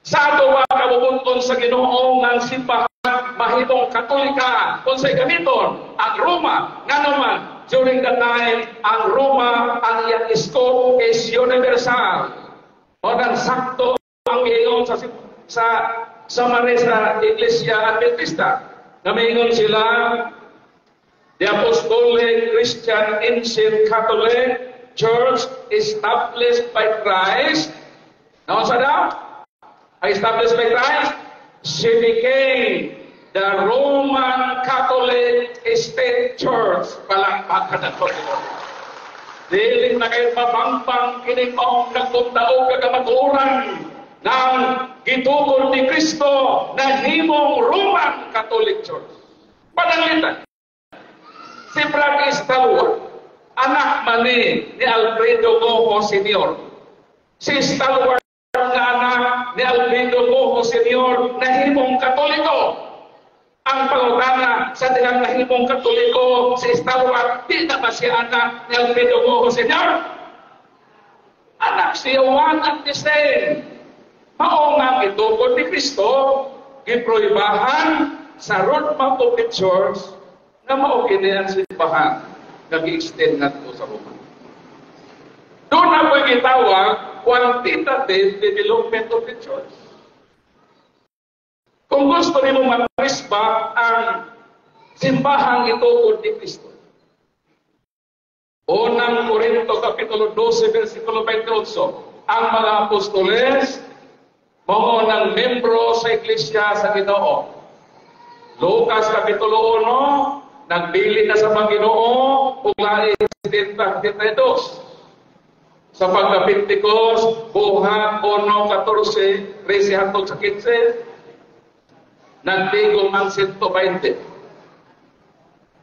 Sa ato kabubunton sa Ginoo ng simbahan mahimong Katolika kung sa gamiton ang Roma nga naman during the time ang Roma ang iyang scope is universal. O nang sakto ang ingon sa Maresa Iglesia Adventista na maingon sila the Apostolic Christian Ancient Catholic Church established by Christ. Now sa daw? Established by Christ, she became the Roman Catholic State Church. Palakpakan na po. Diling na kayo mabangpang kining maong nagpuntaog kagamaturan ng gitukod ni Kristo na himong Roman Catholic Church. Pananglitan, si Brad Estalwa, anak mani ni Alfredo Gojo Sr. Si Estalwa nga anak ni Alfredo Gojo Sr. na himong Katoliko. Ang pangutana sa dihang nahimong Katoliko si Estalwa, di na ba siya anak ni Alfredo Gojo Sr.? Anak siya one and the same. Mao nga gitukod ni Kristo, giproibahan sa Roadmap of the Church na mao kini ang simbahan nga gi-extend nato sa Roma. Doon na po gitawag quantitative development of the Church. Kung gusto nimo ma-respect ang simbahang itukod ni Kristo. Unang Korinto Kapitulo 12, versikulo 28. Ang mga apostoles, mga ng membro sa Iglesia sa Ginoo. Lucas Kapitulo 1, nagbili na sa Panginoon, uglaing 32. Sa pagka-Pentecost, buhat 1:14, 13 hangtod sa 15, nagtigong ang 120.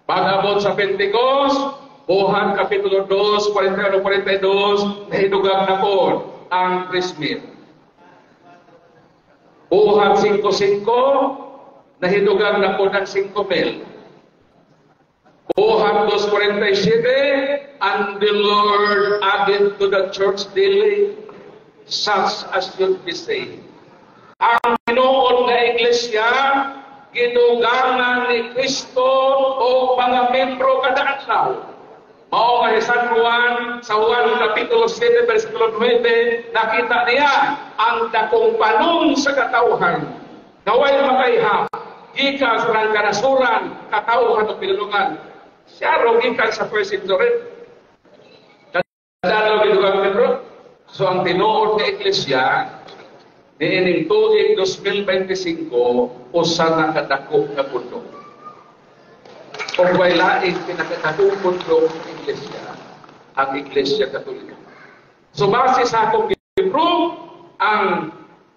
Pag-abot sa Pentecost, buhat Kapitulo 2, 41-42, nahidugang na po ang 3,000. Buhat 5:5, nahidugang na po ng 5,000. Buhat 2:47, and the Lord added to the church daily such as should be saved. Ang tinuod na iglesia, gidugangan ni Kristo o mga membro kada adlaw. Mao nga San Juan, sa Juan Kapitulo 7, versikulo 9, nakita niya ang dakong panon sa katawhan. Naway makaiha, gikan sa ng kanasuran, katawhan o pinulungan. Siya ro gikan sa first century. Kadalo gidugang membro. So ang tinuod na iglesia, niining tuig 2025, usa na kadako nga pundo. Kung may laing pinakadakong pundo ng iglesia, ang Iglesia Katolika. So base sa akong libro, ang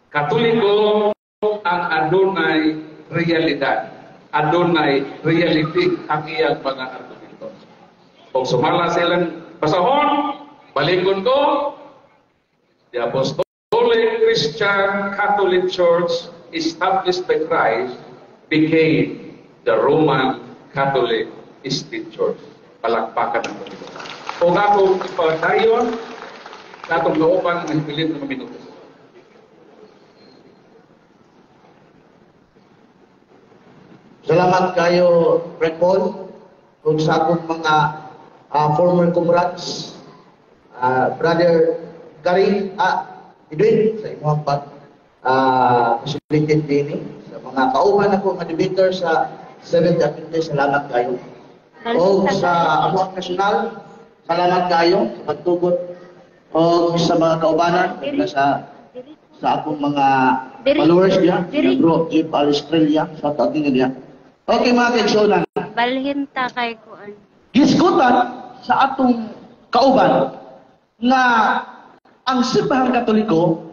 Katoliko ang adunay realidad, adunay reality ang iyang mga argumento. Kung sumala silang basahon, balingon ko, the Apostolic Christian Catholic Church established by Christ became the Roman Catholic State Church. Palakpakan ng Panginoon. Kung ako ipadayon, sa atong kauban ng hipilit na minuto. Salamat kayo, Fred Paul, kung sa akong mga former comrades, Brother Gary, Edwin, sa imong facilitated din, sa mga kauban ako nga debater sa 7th Adventist, salamat kayo. O sa Amuang Nasyonal, salamat kayo sa pagtugot o sa mga kaubanan sa akong mga followers niya, bro, Jeep Australia, sa tating niya. Okay mga kaigsonan. Balhin ta kay kuan. Gisgutan sa atong kauban nga ang simbahang Katoliko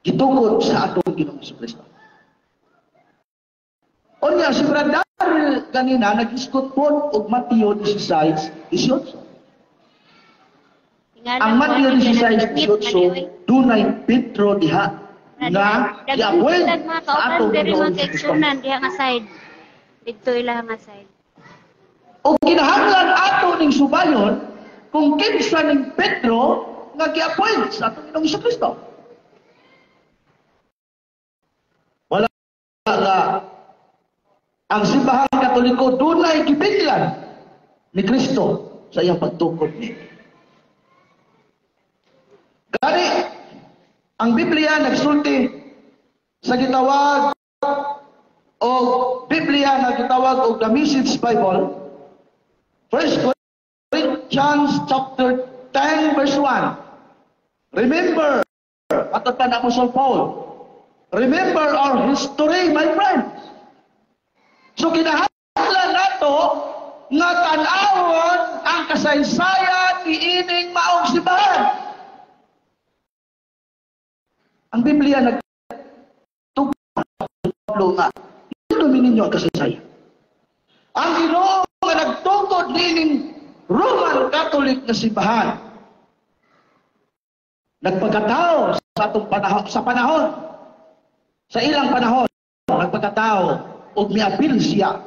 gitungkod sa atong Ginoong Jesucristo. Onya si Brother kanina nag-iskot po og Mateo 16:18. Ang Mateo 16:18 dunay Pedro diha nga giappoint sa atong Ginoong Jesucristo. Diha nga side. Dito ilang nga side. O kinahanglan ato ning subayon kung kinsa ning Pedro nga gi-appoint sa atong Ginoong Jesucristo. Wala nga ang simbahang Katoliko dunay gibiglan ni Kristo sa iyang pagtukod niya. Gani ang Biblia nagsulti sa gitawag o Biblia na gitawag og the Message Bible, 1 Corinthians chapter 10 verse 1. Remember, atot pa na Apostle Paul, remember our history, my friends. So kinahanglan nato nga tan-awon ang kasaysayan niining maong simbahan. Ang Biblia nagtugtog nga dominin niyo ang kasaysayan. Ang Ginoo nga nagtungkod nining Roman Catholic na simbahan nagpagkatao sa atong panahon, sa ilang panahon nagpagkatao ug miapil siya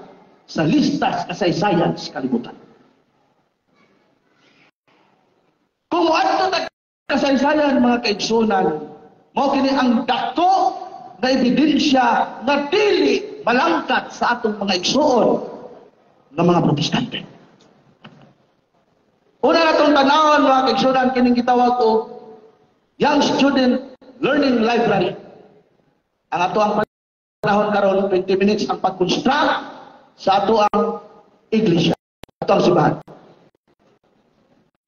sa listas kasaysayan sa kalibutan. Kung adto ta kasaysayan mga kaigsunan, mao kini ang dako na ebidensya na dili malangkat sa atong mga igsuon ng mga Protestante. Una natong tanawon mga kaigsunan kining gitawag og Young Student Learning Library. Ang ato ang panahon karon 20 minutes ang pag-construct sa ato ang iglesia, ato ang simbahan.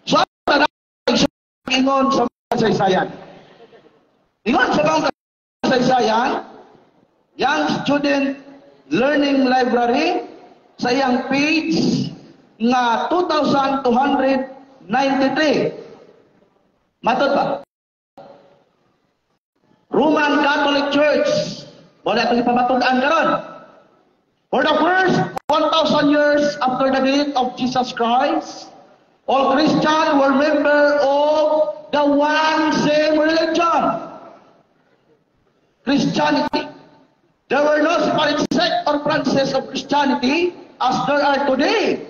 So ang ingon sa kasaysayan. Ingon sa mga kasaysayan, Young Student Learning Library sa iyang page nga 2,293. Matod ba? Roman Catholic Church. Wala itong ipamatundaan karon. For the first 1,000 years after the death of Jesus Christ, all Christians were members of the one same religion, Christianity. There were no separate sect or branches of Christianity as there are today.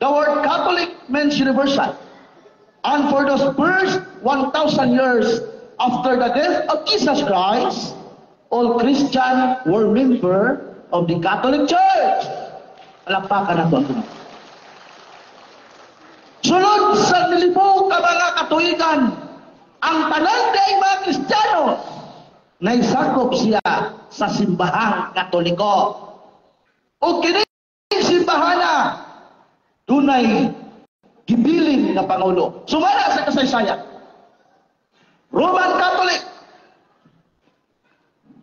The word Catholic means universal. And for those first 1,000 years after the death of Jesus Christ, all Christians were members of the Catholic Church. Alapakan na ito. Sunod sa nilibog ka mga katuigan, ang tanan day mga Kristiyano, naisakop siya sa simbahang Katoliko. O kining simbahan na dunay gibiling na Pangulo. Sumala sa kasaysayan. Roman Catholic.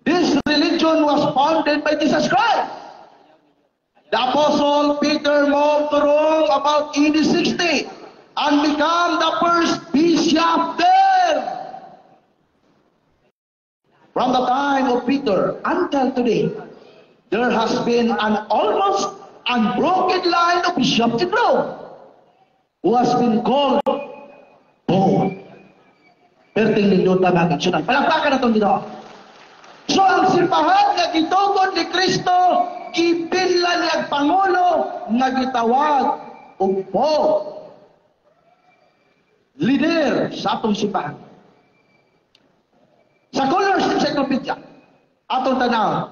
This religion was founded by Jesus Christ. The Apostle Peter moved to Rome about AD 60 and became the first bishop there. From the time of Peter until today, there has been an almost unbroken line of bishops in Rome who has been called Pope. Perting nindota mga kaigsunan. Palakpakan na itong Ginoo. So ang simbahan nga gitugod ni Kristo, gipinlan niyang Pangulo nga gitawag og Pope. leader sa atong simbahan. Sa Scholars Encyclopedia, atong tanaw,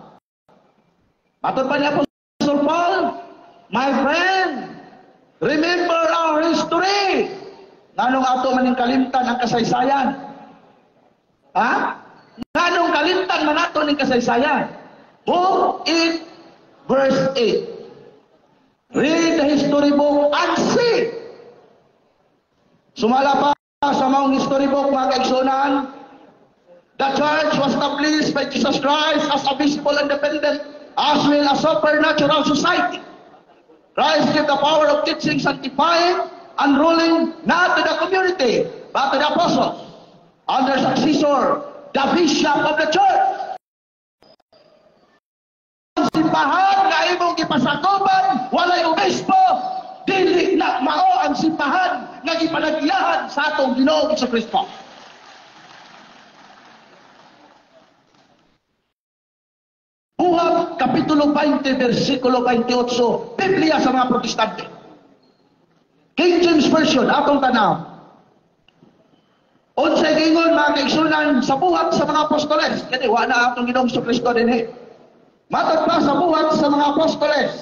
atong pa ni Apostol Paul, my friend, remember our history. Nganong ato maning kalimtan ang kasaysayan? Ha? Nganong kalimtan man ato ning kasaysayan? Book 8, verse 8. Read the history book and see. Sumala pa sa maong history book, mga kaigsunan, the church was established by Jesus Christ as a visible, independent, as well as supernatural society. Christ gave the power of teaching, sanctifying, and ruling not to the community, but to the apostles, under successor, the bishop of the church. Ang simbahan na imong gipasakuban, walay obispo, dili na mao ang simbahan nga gipanagyahan sa atong Ginoong Jesucristo. Buhat, Kapitulo 20, versikulo 28, Biblia sa mga Protestante. King James Version, atong tanaw. Unsay gingon mga kaigsunan sa buhat sa mga apostoles. Kani wa na atong Ginoong Jesucristo dinhi. Matod pa sa buhat sa mga apostoles.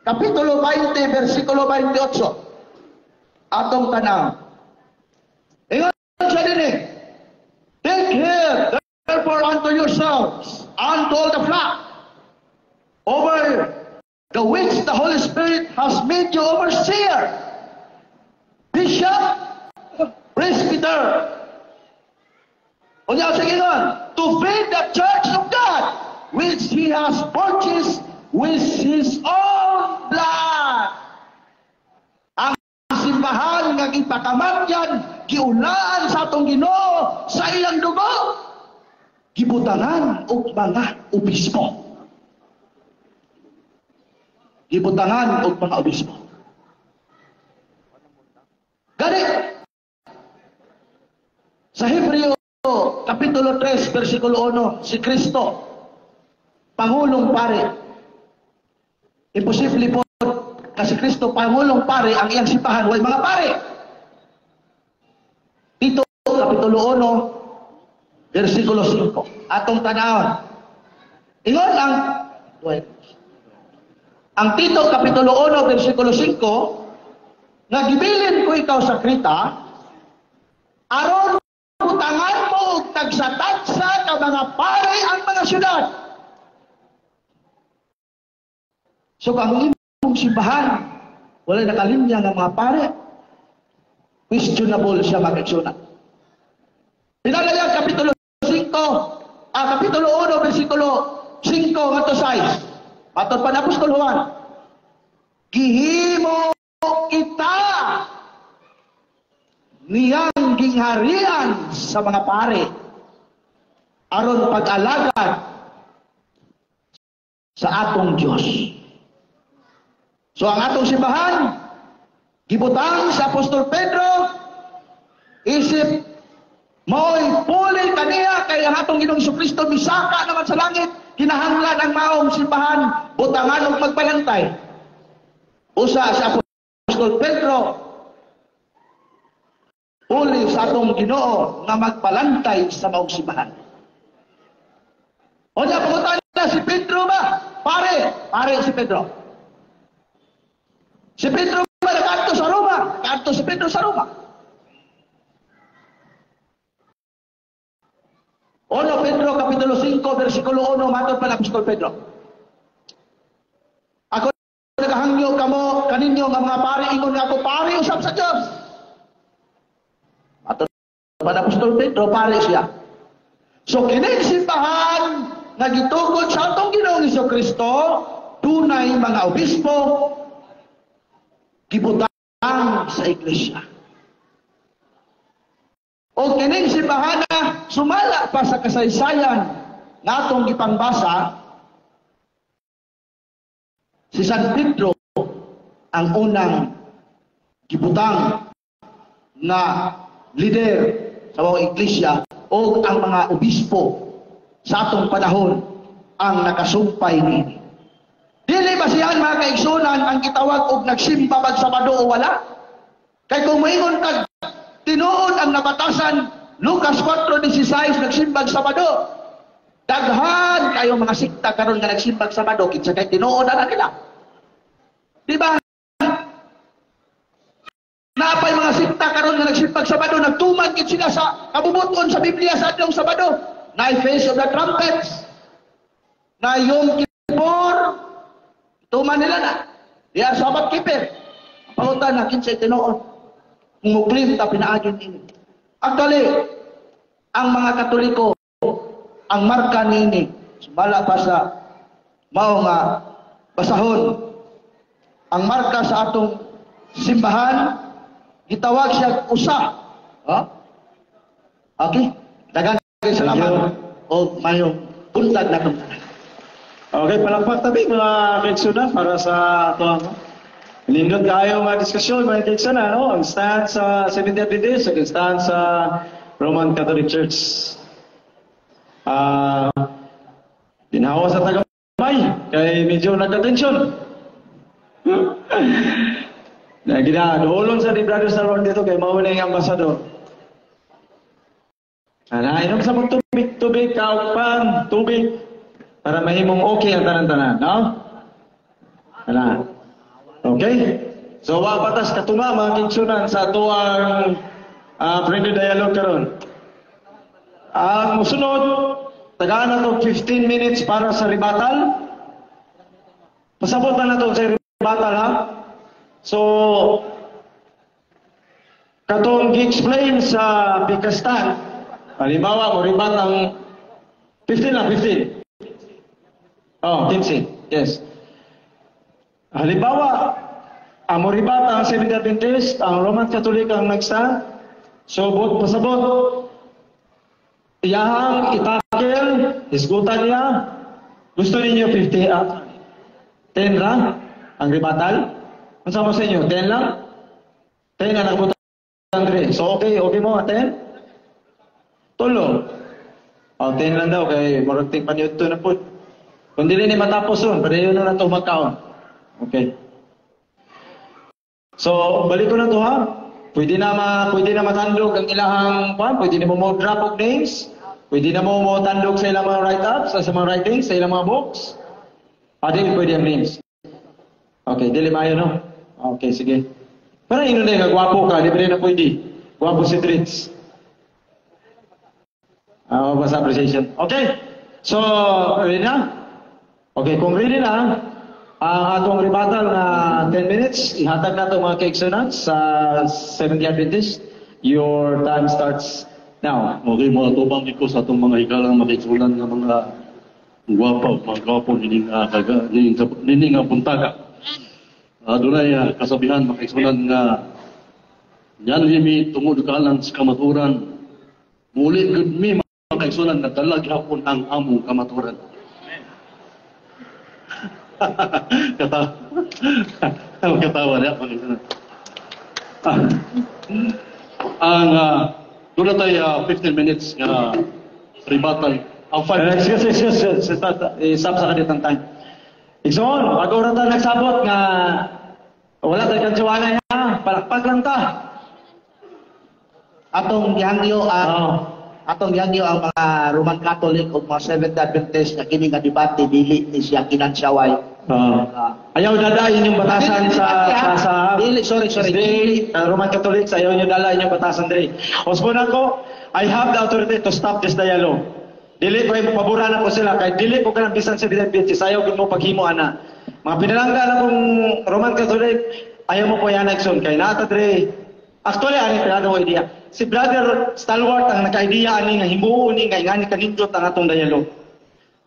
Kapitulo 20, versikulo 28. Atong tanaw. Ingon siya dinhi. Take heed therefore unto yourselves and to all the flock, over the which the Holy Spirit has made you overseer, bishop, presbyter. Unya sa gingon, to feed the church of God, which He has purchased with His own blood. Ang simbahan nga ipakamatyan, giunaan sa atong Ginoo sa iyang dugo, gibutangan og mga obispo. Gibutangan og mga obispo. Gani sa Hebreo Kapitulo 3, versikulo 1, si Kristo, Pangulong Pare. Imposible po kasi Kristo, Pangulong Pare, ang iyang simbahan, way mga pare. Tito, Kapitulo 1, versikulo 5. Atong tanawon. Ingon ang Tito, Kapitulo 1, versikulo 5, nagibilin ko ikaw sa Krita, aron butangan mo og tagsa-tagsa ka mga pare ang mga syudad. So kung imong simbahan, wala nakalinya ng mga pare, questionable siya mag-aksyonan. Pinalaya Kapitulo 5, Kapitulo 1, versikulo 5 ngadto 6. Matod pa na Apostol Juan, gihimo kita niyang gingharian sa mga pare aron pag-alagad sa atong Dios. So ang atong simbahan gibutang sa Apostol Pedro, isip mao'y puli kaniya kay ang atong Ginoong Jesucristo misaka naman sa langit, kinahanglan ang maong simbahan butangan og magbalantay. Usa sa Apostol Pedro, uli sa atong Ginoo nga magbalantay sa maong simbahan. O niya pangutan na si Pedro ba? Pare si Pedro. Si Pedro ba nakaadto sa Roma? Nakaadto si Pedro sa Roma. Ono Pedro, Kapitulo 5, versikulo 1, matod pa na Apostol Pedro. Ako nagahangyo kamo, kaninyo nga mga pare, ingon nga ako, pare usap sa Diyos. Matod pa na Apostol Pedro, pare siya. So kining simbahan, nga gitugod sa atong Ginoong Jesucristo, tunay mga obispo, gibutang sa iglesia. O kining simbahan na sumala pa sa kasaysayan na atong gipangbasa, si San Pedro ang unang gibutang na leader sa mga iglesia o ang mga obispo sa atong panahon ang nakasumpay niini. Dili ba siyan mga kaigsunan ang gitawag og nagsimba pag Sabado o wala? Kay kung moingon kag tinuod ang nabatasan, Lucas 4:16, nagsimbag Sabado. Daghan kayo mga sikta karon nga nagsimbag Sabado, kinsa kay tinuod na nila. Di ba? Napay mga sikta karon nga nagsimbag Sabado, nagtuman gid sila sa kabubuton sa Biblia sa adlong Sabado. Na Face of the Trumpets, na Yom Kippur, tuman nila na. They are Sabbath keeper. Pautan na kinsay tinuod. Kung muklim ta pinaagin ini. Actually, ang mga Katoliko, ang marka nini, sumala pa sa mao nga basahon. Ang marka sa atong simbahan, gitawag siya usa. Okay? Dagan kayo salamat. O mayong buntag na itong Okay, palakpak tabi mga kaigsunan para sa ito. Lindot kayo mga diskusyon mga kaigsunan. Ang stand sa Seventh-day Adventist, ang stand sa Roman Catholic Church. Tinawa sa tagamay, kaya medyo nagka-tensyon. Ginaduulon sa Brother Salvador dito, kaya mauna yung ambasador. Inom sa tubig, kaugpan, tubig, para mahimong okay ang tanan-tanan, no? Okay? So, wapatas katunga mga kinsunan sa tuwang friendly dialogue karon. Ang musunod, tagaan na ito 15 minutes para sa rebuttal. Pasabot na ito sa rebuttal, ha? So, katong gi-explain sa Bicastan, halimbawa mo rebat ang 15 lang, 15. Oh, 15. Yes. Halimbawa, ang mo rebat ang Seventh-day Adventist, ang Roman Catholic ang nagstand. So, pasabot, iyahang itakel, isgutan niya. Gusto ninyo 10 lang ang rebuttal? Ang sama sa inyo, 10 lang? 10 na nakabutan, Andre. So, okay mo, 10? Tulo. 10 lang daw, kay maragting panyuto na po. Kung dili ni matapos yun, pwede yun na ito magkaon. Okay. So, balik ko na ito, ha? Pwede na matandog ang ilahang pan, pwede na mo drop of names, pwede na mo tandog sa ilang mga write-ups, sa mga writings, sa ilang mga books. Dili pwede ang names. Okay, dili mayo, no? Okay, sige. Parang ino na yung gwapo ka, di ba na pwede? Gwapo si Tritz. Mas appreciation. Okay, so, ready na? Okay, kung ready na, ang atong rebuttal na 10 minutes, ihatag na itong mga kaigsunan sa Seventh-day Adventist. Your time starts now. Okay, mga tubang ko sa itong mga hikalang makaigsunan ng mga gwapo, nining nga puntaga. Dunay kasabihan, makaigsunan nga yan himi tungod ka lang sa kamaturan. Muli good me, makaigsunan na dalag hapon ang among kamaturan. Katawa niya. Ang doon na tayo 15 minutes nga rebuttal. Ang 5 minutes. Excuse. Stop sa kanitang time. Ikson, bago na tayo nagsabot nga wala tayo kansiwana niya. Palakpak lang ta. Atong gihangyo ang mga Roman Catholic o mga Seventh-day Adventist na kini nga debate dili ni siya kinansaway. Ayaw dadayin yung batasan sa dili, sorry. Roman Catholics, ayaw nyo dalayin yung batasan dili. Osbon ako, I have the authority to stop this dialogue. Dili ko yung paboran ako sila, kahit dili ko ka ng bisan sa Adventist, ayaw ko mo paghimo ana. Mga pinalangga na kong Roman Catholic, ayaw mo po yan nagsun, kay natadre. Actually, ani pinado ko idea. Si Brother Stalwart ang naka-idea ani nga himuon ni nga ingani kanindot ang atong dialogue.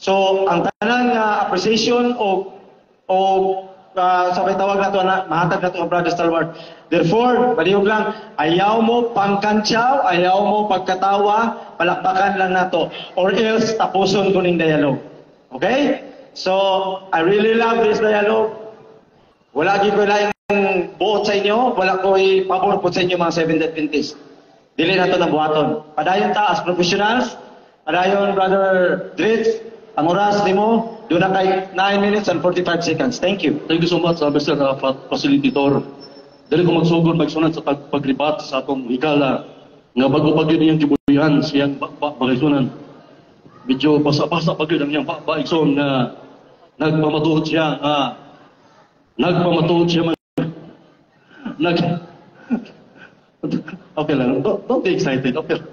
So, ang tanang appreciation o sabay tawag na ito na mahatag na ito ang Brother Stalwart. Therefore, balihog lang, ayaw mo pangkantsaw, ayaw mo pagkatawa, palakpakan lang na ito. Or else, tapuson ko ng dialogue. Okay? So, I really love this dialogue. Wala ko lang buot sa inyo, wala ko pabor po sa inyo mga Seventh-day Adventist. Dili na ito ng buhaton. Padayon ta as professionals, padayon Brother Dritz, ang oras ni mo, doon na kay 9 minutes and 45 seconds. Thank you. Thank you so much, Mr. Facilitator. Dili ko magsugod magsunan sa paglibat sa atong higala nga bago pag yun iyang gibuyan siyang magsunan. Medyo basa-basa pag yun ang iyang baigson nga nagpamatuod siya okay lang, don't be excited, okay lang.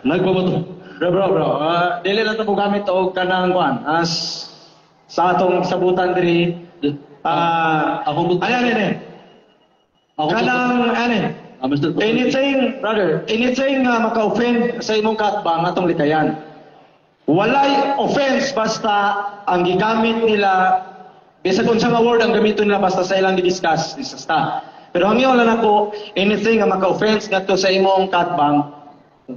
Nagpamatuod. Bro, dili lang ito po gamit o kanang kuan as sa atong sabutan diri. Anything maka-offend sa imong katbang atong likayan. Walay offense basta ang gigamit nila bisag unsa nga word ang gamiton nila basta sa ilang di-discuss. Pero ang iyon lang ako, anything nga maka-offense ngadto sa imong katbang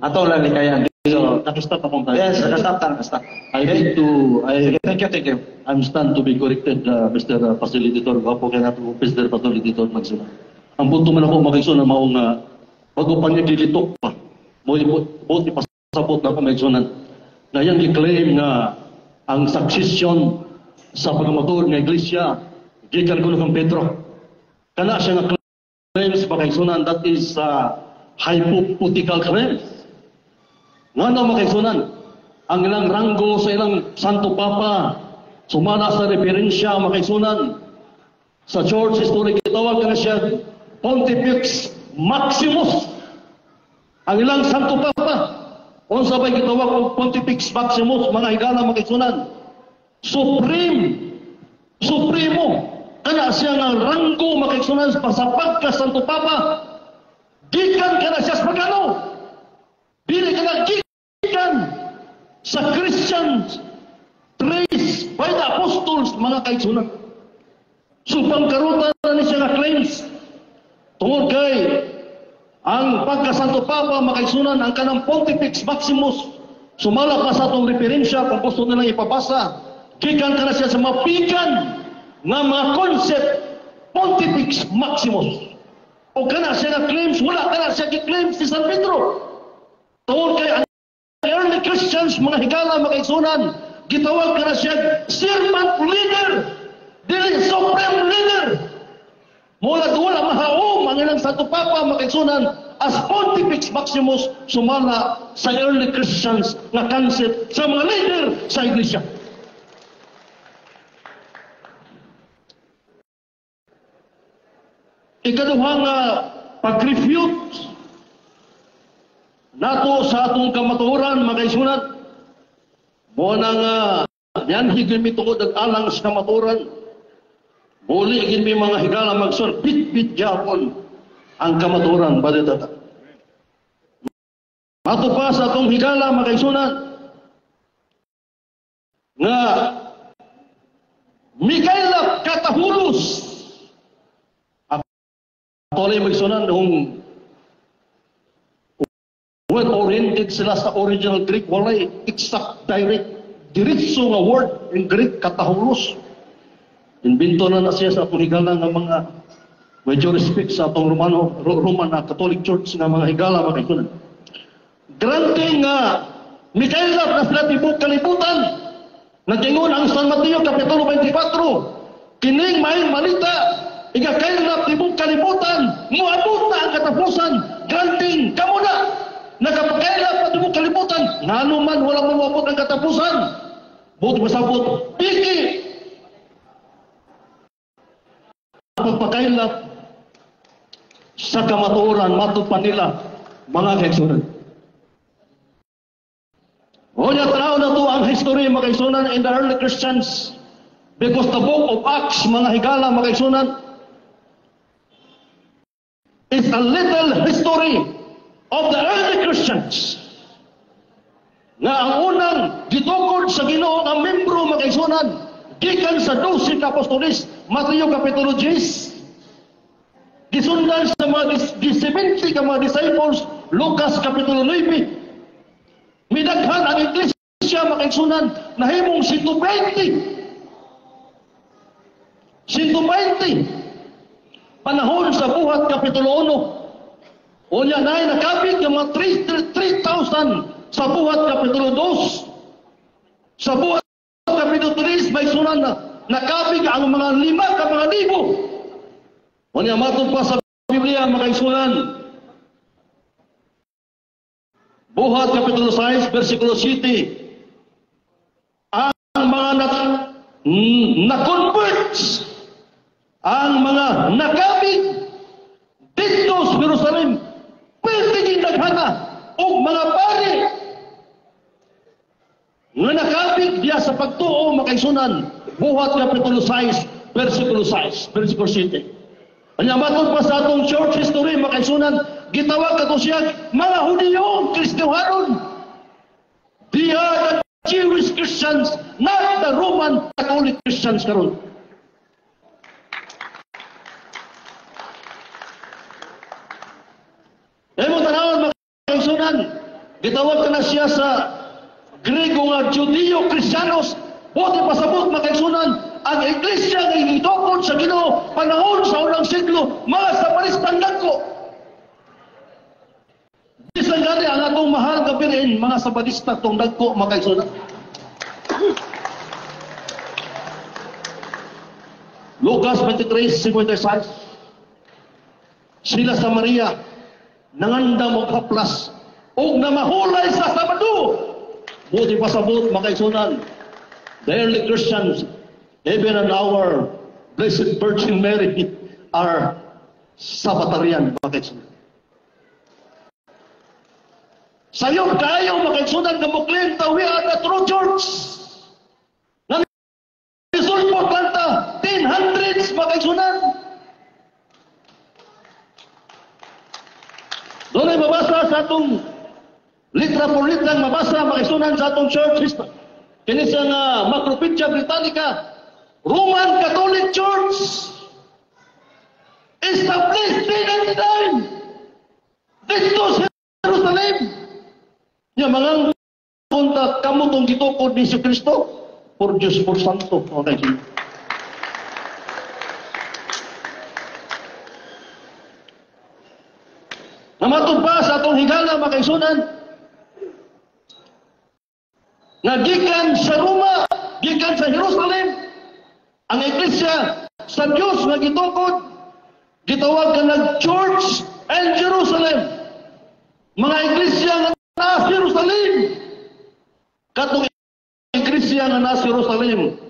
atong lang likayan. So, nakastop akong tayo. Yes, nakastop. Thank you. I'm stand to be corrected, Mr. Facilitator. Wapo kaya nato, Mr. Facilitator, magsuna. Ang punto man ako magsuna, maong bago pa niya dilitok pa. Buti pasabot na ako magsunan. Na yung i-claim nga ang succession sa pagmatur ng iglesia, gikan ko ng Pedro. Kana siya nga claims pa magsunan, that is hypothetical claims. Nga na makaisunan, ang ilang ranggo sa ilang Santo Papa, sumala sa referensya makaisunan, sa Church History, kitawag ka na siya, Pontifex Maximus. Ang ilang Santo Papa, kung sabay kitawag ng Pontifex Maximus, mga higala makaisunan, Supremo, kana siya nga ranggo makaisunan, pasapag ka Santo Papa, gikan ka na siya sa pagano, dili ka na sa Christians traced by the apostles, mga kaigsunan. So pangkarutan na siya nga claims tungod kay ang pagkasanto Papa, mga kaigsunan, ang kanang Pontifex Maximus, sumala ka sa atong referensya kung gusto nilang ipabasa, gikan ka na siya sa mapigan nga mga concept Pontifex Maximus. O kana siya nga claims, wala ka na siya claims si San Pedro. Tungod kay early Christians, mga higala, mga kaigsunan, gitawag ka na siya servant leader, dili supreme leader. Mula wala mahaom ang ilang Santo Papa, mga kaigsunan, as Pontifex Maximus, sumala sa early Christians na concept sa mga leader sa iglesia. Ikaduha nga pag-refute nato sa atong kamatuoran, mga kaigsunan, mo nang yan higil mi tungod alang sa kamatuoran, muli higil mi mga higala magsorbit-bit yapon ang kamatuoran, badetata. Mato pa sa atong higala, mga kaigsunan, nga Mikaela Katahulos, ako lang magsunan nung when oriented sila sa original Greek, walay exact, direct, diretso nga word in Greek, katahulos. Invento na siya sa atong higala nga mga medyo respect sa atong Roman na Catholic Church nga mga higala, mga kaigsunan. Granting nga, Mikaela na sila tibok kalibutan, nagtingon ang San Mateo Kapitulo 24, kining maing malita, igakailap tibok kalibutan, muabot na ang katapusan, granting, kamo na, nakapagkailap at mo kalimutan, nga naman walang mawabot ang katapusan. Buti masabot, piki! Pagpakailap sa kamatuoran, matupan nila, mga kaigsunan. O niya tanaw na to ang history, mga kaigsunan, in the early Christians, because the book of Acts, mga higala, mga kaigsunan, is a little history of the early Christians nga ang unang gitukod sa Ginoo nga membro, mga kaigsunan, gikan sa 12 ka apostoles, Mateo Kapitulo 10, gisundan sa mga 70 ka mga disciples, Lucas Kapitulo 9, midaghan ang iglesia, mga kaigsunan, nahimong 120 panahon sa buhat Kapitulo 1. O niya na ay nakabig ng mga 3,000 sa buhat Kapitulo 2. Sa buhat Kapitulo 3, may sunan na nakabig ang mga 5,000. Unya matod pa sa Biblia makaigsunan. Buhat Kapitulo 6, versikulo 7. Ang mga na-converts, ang mga nakabig dito sa Jerusalem, pwedeng naghana o mga pari nga nakabig diya sa pagtuo makaigsunan. Buhat Kapitulo 6, versikulo 6, versikulo 7. Anya matod pa sa atong church history makaigsunan, gitawag kato siya mga Hudiyo, Kristiyanon. They are the Jewish Christians, not the Roman Catholic Christians karon. Emo tanawon makaigsunan, gitawag na siya sa Grego nga Judeo-Kristiyanos. Buti pasabot makaigsunan, ang iglesia nga iniktukod sa Ginoo panahon sa unang siglo, mga saparistang dagko. Bisan gani ang atong mahal nga piliin, mga saparista tong dagko makaigsunan. Lucas 23:56. Sila sa Maria nangandam og haplas ug namahulay sa Sabado. Buti pasabot makaigsunan, the early Christians, even in our Blessed Virgin Mary, are Sabbatarian makaigsunan. Sayo kayo makaigsunan nga muklin ta we are the true church. Nang isulpot lang ta 1000s makaigsunan. Doon ay mabasa sa atong litra por litra mabasa makaigsunan sa atong church history. Kini sa Macropizia Britannica, Roman Catholic Church, established 1099 dito sa Jerusalem. Yung mga punta kamo tong gitukod ni Kristo, por Diyos por Santo. Okay. Namatod pa sa atong higala makaigsunan, nga gikan sa Roma, gikan sa Jerusalem, ang iglesia sa Diyos nga gitukod, gitawag ka nag-Church and Jerusalem. Mga iglesia nga nasa Jerusalem. Katong iglesia nga nasa Jerusalem,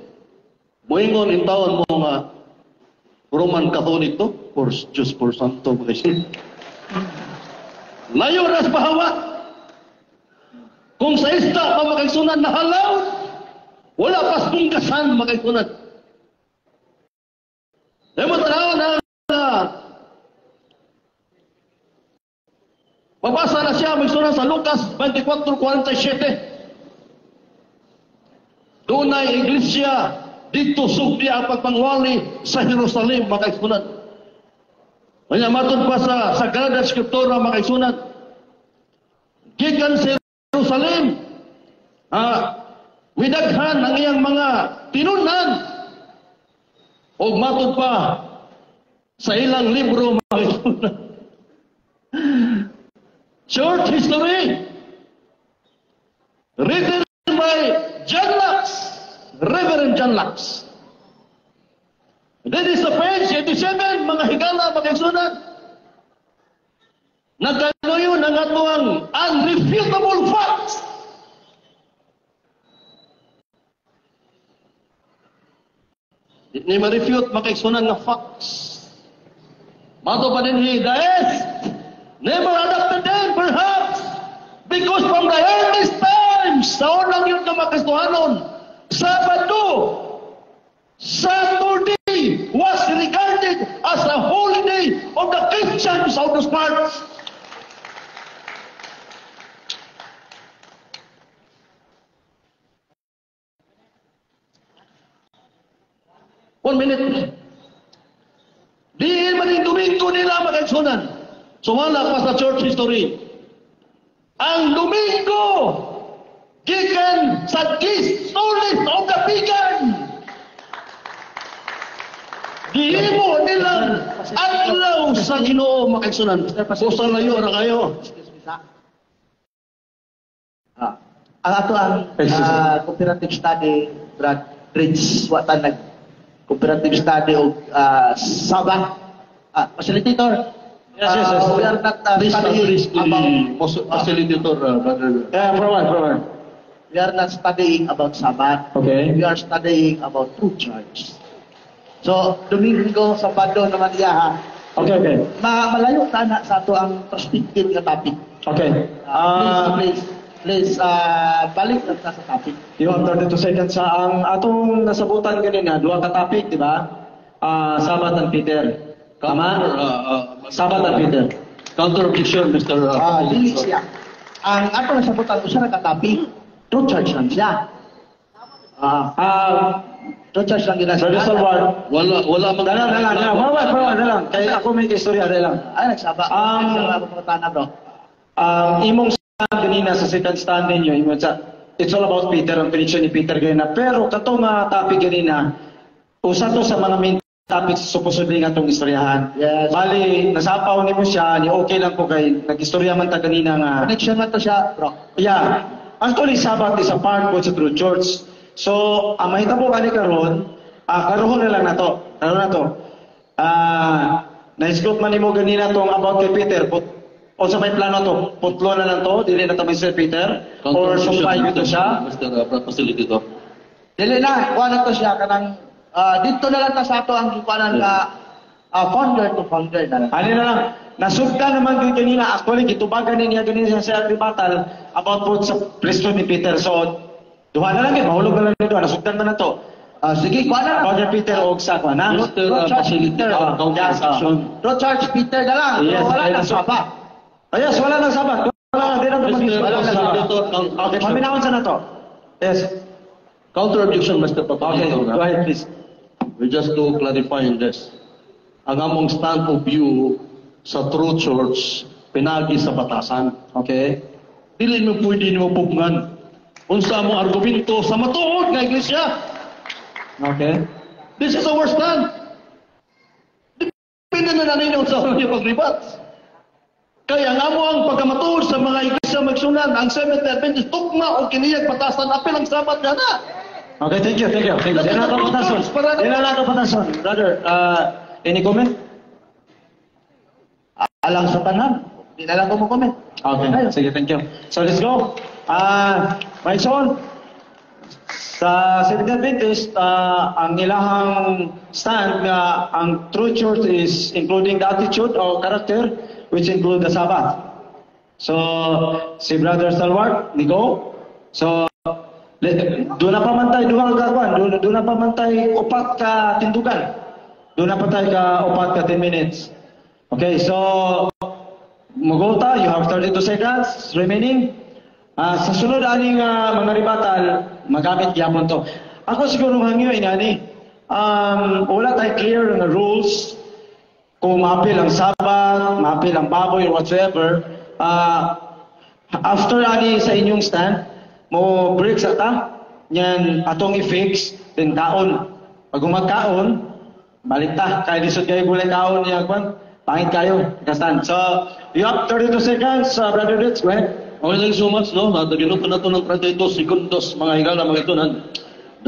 buingon in taon mo nga Roman Catholic to, for Diyos por Santo. Layo ras pahawa. Kung sa ista pa makaigsunan nahalaw, wala pas pungkasan makaigsunan. Demo tanaw na mabasa na siya magsunan sa Lucas 24:47. Doon ay iglesia dito sugdi ang pagpangwali sa Jerusalem makaigsunan. Kanya matod pa sa Sagrada Escritura makaigsunan, gikan sa Jerusalem, midaghan ang iyang mga tinunan o matod pa sa ilang libro makaigsunan. Church history written by John Lux, Reverend John Lux. That is the page 87, mga higala makaigsunan. Nagkanuyo ng atuang unrefutable facts. Ni ma-refute makaigsunan nga facts. Mato pa din hidayes, never adopted them perhaps, because from the earliest times, sa unang yun na makastuhanon, Saturday was regarded as a holiday of the Christians of those parts. One minute. Diin man yung Domingo nila makaigsunan. So wala pa sa church history. Ang Domingo, gikan sa Gistolis of the Pagan. Gihimo nilang adlaw sa Ginoo makaigsunan. Kusa layo na kayo. Ang ato ang cooperative study, Brad Rich, watan nag cooperative study o Sabah, Facilitator. Yes. We are not Please studying about facilitator, brother. Provide. we are not studying about Sabbath. Okay. We are studying about true church. So, Domingo, Sabado naman iya ha. Okay. Malayo na sa ato ang perspective nga topic. Okay. Please, balik na sa topic. You have 32 seconds sa ang atong nasabutan kanina, duha ka topic, di ba? Sabbath and Peter. Tama? Sabbath and Peter. Counter objection, Mr. Dili siya. Ang atong nasabutan ko siya topic, true church lang siya. True church lang ginasa. Brother Salwar. Wala mang... Dalang. Kaya ako may istorya, dalang. Ay, nagsaba. Nagsaba ko tana, bro. Imong stand kanina sa second stand ninyo, it's all about Peter, ang prediction ni Peter ganina. Pero katong topic kanina, usa to sa mga main topics supposedly nga itong istoryahan. Yes. Bali, nasapaw ni mo siya, ni okay lang ko kay nag-istorya man ta kanina nga. Connection man to siya, bro. Yeah. Actually, Sabbath is a part po sa true church. So, ang mahitabo ka ni karon, karoon na lang na to. Na-scope man ni mo ganina tong about kay Peter, o sa may plano to, putlo na lang to, dili na tamay Sir Peter, or sumpay dito siya. Mr. Facilitator. Dili na, kuha na to siya kanang dito na lang ta sa ato ang gikuanan ka founder to founder na lang. Ano na lang, nasugda naman yun kanina, actually, gitubagan niya ganina sa battle about po sa presto ni Peter. So, duha na lang mahulog na lang dito, nasugdan man na to. Sige, kuha na lang. Father Peter o sa kuha na. Mr. Facilitator, counter objection. True church, Peter na lang. Yes, Wala na Sabbath. Yes, wala nang Sabbath. Wala na, di na Mr. Facilitator, Okay, paminahon sa na to. Yes. counter objection, Mr. Okay, Facilitator. go ahead please. We just to clarify in this. Ang among stand of view sa true church, pinagi sa batasan. Okay. Dili mo pwede mo pugngan. Unsa mo argumento sa matuod nga iglesia. Okay. This is our stand. Depende na ninyo sa inyo pag-rebat. Kaya nga mo ang pagkamatuod sa mga iglesia magsunan, ang Seventh Adventist tugma o kiniyag batasan, apil ang Sabat nga na. Okay, thank you. Di na lang kapatason. Brother, any comment? Alang sa tanan. Di na lang ko mo comment. Okay, sige, thank you. So let's go. My son, sa Seventh Adventist, ang ilahang stand nga ang true church is including the attitude or character which include the Sabbath. So, si Brother Salwar, Nico, so, doon na pamantay, doon na pamantay upat ka tindugan. Doon na patay ka upat ka 10 minutes. Okay, so, Mugota, you have 32 seconds remaining. Sa sunod aning mga ribatal, magamit gyapon to. Ako siguro hangyo inani. Wala tayo clear na rules kung maapil ang Sabbath, maapil ang baboy or whatsoever. After ani sa inyong stand, mo break sa ta, nyan atong i-fix, then kaon. Pag umagkaon, balik ta. Kaya lisod kayo gulay kaon niya, pangit kayo, stand. So, you have 32 seconds, Brother Ritz, go ahead. Okay, thank you so much, no? Nataginuto na ito ng 32 segundos, mga higala, mga itunan.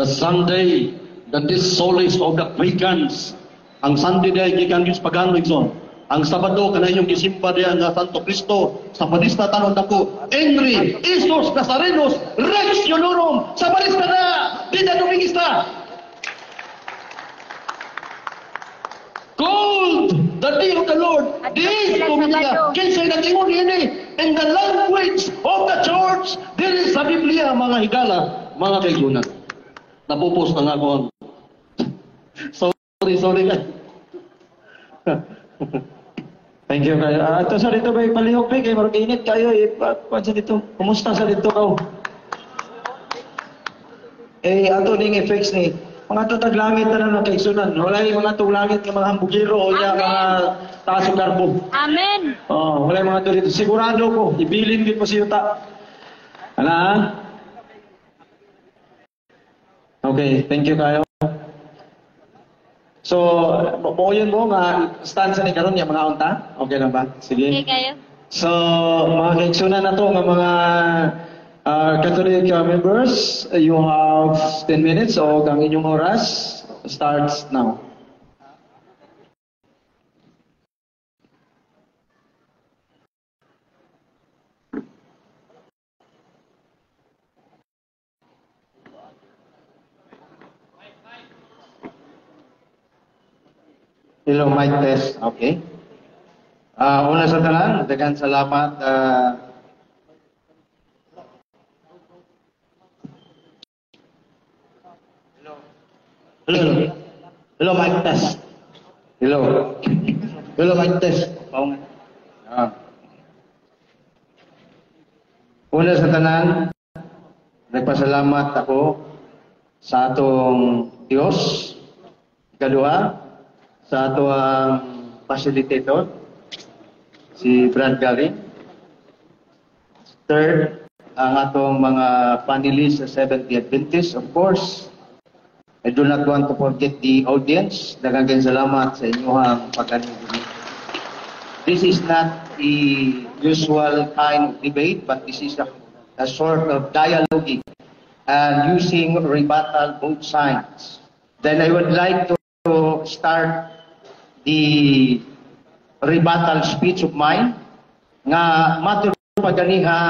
The Sunday, that is solace of the pagans. Ang Sunday day, gikan Diyos pagano, Igson. Ang Sabado, kanayong gisimpa diya nga Santo Cristo, sa padista tanong dako, Engri, Isos, Nazarenos, Rex Yolorum, sa padista na, Dida Domingista. Gold, the day of the Lord, this Dominica, kinsay nagingon ini, in the language of the church, dili sa Biblia, mga higala, mga kaigunan. Napupos na nga ako. Sorry ka. Thank you kayo. Ito sa dito ba palihog pa kayo, marag init kayo. Sa dito, kumusta sa dito ka? Ato ning effects ni, mga tutag langit na lang kaigsunan. Wala yung mga tulangit ng mga hambugiro o yung mga taas ng karbo. Amen. Wala yung mga ito dito. Sigurado ko, ibilin din po si Yuta. Ano? Okay, thank you kayo. So, mo yun mo nga stanza ni karon niya mga unta? Okay lang ba? Sige. Okay kayo. So, mga kaigsunan na to, mga Catholic members, you have 10 minutes o ang inyong oras starts now. Hello, mic test. Okay. Una sa tanan, daghang salamat. Hello, mic test. Hello. Hello, mic test. Una sa tanan, nagpasalamat ako sa atong Dios. Ikaduha, sa atong facilitator, si Brad Gary. Third, ang atong mga panelists sa Seventh Day Adventist, of course. I do not want to forget the audience. Daghang salamat sa inyong pagkanindot. This is not the usual kind of debate, but this is a sort of dialoguing and using rebuttal both sides. Then I would like to start the rebuttal speech of mine nga matud pa ganiha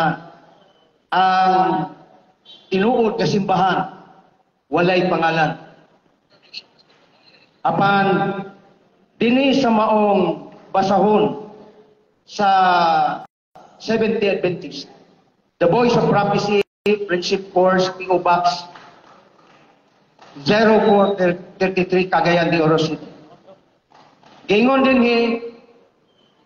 ang tinuod nga simbahan walay pangalan. Apan dinhi sa maong basahon sa Seventh Day Adventist, the Voice of Prophecy, Friendship Course, P.O. Box 0433 Cagayan de Oro City. Gingon dinhi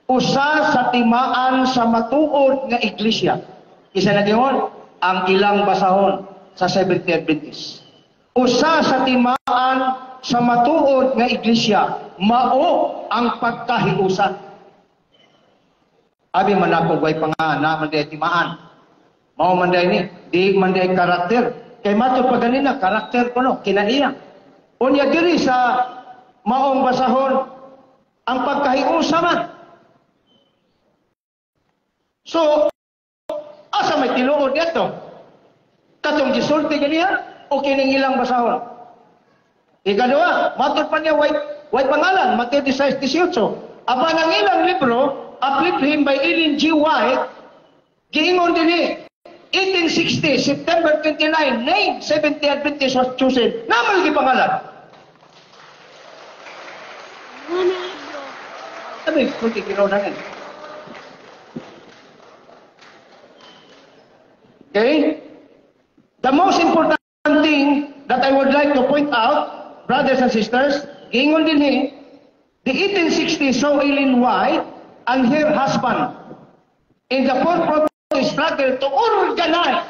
usa sa timaan sa matuod nga iglesia. Isa na gingon ang ilang basahon sa Seventh Day Adventist. Usa sa timaan sa matuod nga iglesia mao ang pagkahiusan. Abi man ako way pangana man day timaan. Mao man day ni di man day karakter. Kay matud pa ganina karakter ko no kinaiya. Unya diri sa maong basahon ang pagkahiusa man. So asa may tinuod dito? Katong gisulti ganiya o kining ilang basahon? Ikaduha, matud pa niya way pangalan Mateo 16:18. Apan ang ilang libro uplift him by Ellen G. White, giingon din 1860, September 29, name 70 Adventist was chosen. Naman lagi pangalan. Sabi, kunti kinaw na yan. Okay? The most important thing that I would like to point out, brothers and sisters, giingon din the 1860 saw Ellen White and her husband in the forefront of the struggle to organize,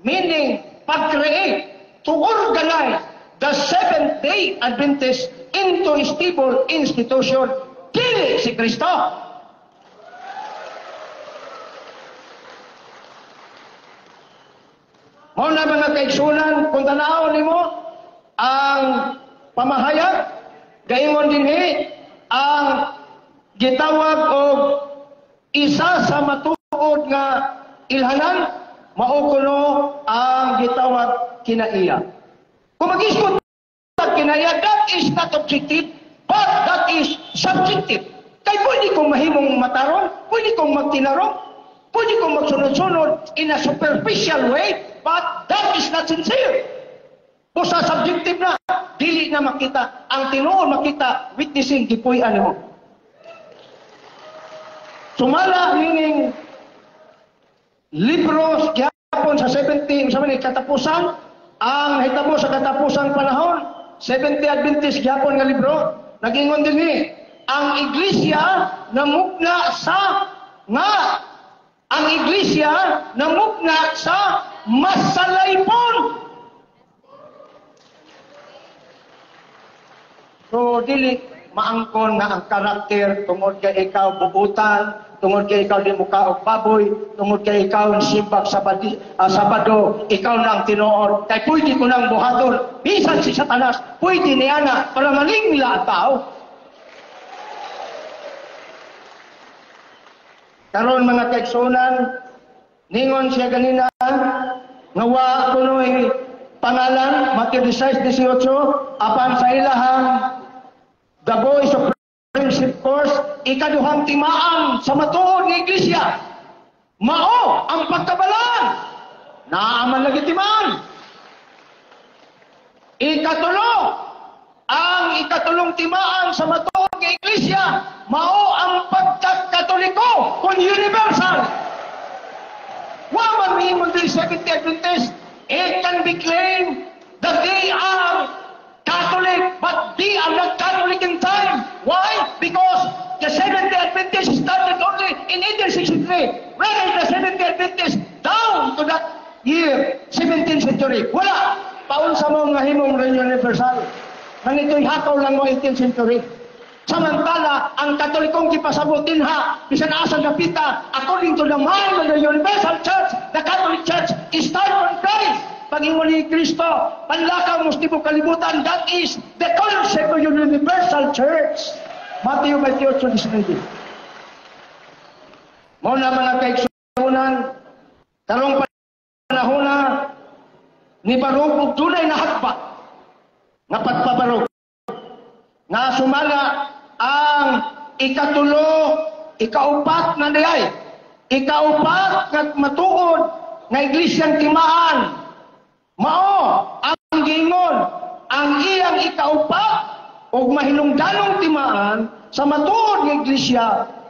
meaning pag-create, to organize the Seventh-day Adventist into a stable institution, dili si Kristo. Mao na mga kaigsunan, kung tanaw nimo ang pamahayag, gaingon dinhi ang gitawag og isa sa matuod nga ilhanan, mao kuno ang gitawag kinaiya. Kung mag-iskot kinaiya, that is not objective, but that is subjective. Kay pwede kong mahimong mataron, pwede kong magtinarong, pwede kong magsunod-sunod in a superficial way, but that is not sincere. O sa subjective na, dili na makita, ang tinuod makita, witnessing, gipuy-an mo. Sumala ning libro gyapon sa 70 sa man katapusan ang hitabo sa katapusang panahon 70 Adventist gyapon nga libro nagingon dinhi ang iglesia namugna sa ang iglesia namugna sa masalaypon. So dili maangkon nga ang karakter tungod kay ikaw bubutan, tungod kay ikaw di mukha og baboy, tungod kay ikaw simbag Sabado, ikaw na ang tinuod. Kay pwede ko nang buhaton, bisan si Satanas, pwede niya na para maningla ang tao. Karon mga kaigsunan, ningon siya ganina, nga wa kunoy pangalan, Mateo 16:18, apan sa ilahang The Voice of Friendship Course, ikaduhang timaan sa matuod ng iglesia. Mao ang pagkabalaan. Naaman lagi timaan. Ikatulo, ang ikatulong timaan sa matuod ng iglesia. iglesia mao ang pagkakatoliko kung universal. Wa man mihimong dili Seventh-day Adventist, it can be claimed that they are Catholic, but they are not Catholic in time. Why? Because the Seventh-day Adventist started only in 1863. Whereas the Seventh-day Adventist down to that year, 17th century. Wala. Paunsa mo nga himong universal. Nangito'y hakaw lang mo 18th century. Samantala, ang Katolikong gipasabutin ha, bisan asa napita, according to the mind of the Universal Church, the Catholic Church is start on Christ. Pag-ingon ni Kristo, panlakaw mo mo kalibutan, that is the concept of your Universal Church. Matthew 28:19. Mao na mga kaigsunan, karong panahon na ni barog ug dunay na hakba nga pagpabarog nga sumala ang ikatulo, ikaupat na dayay, ikaupat nga matuod nga iglesyang timaan. Mao ang gingon ang iyang ikaupat ug mahinungdanong timaan sa matuod nga iglesia,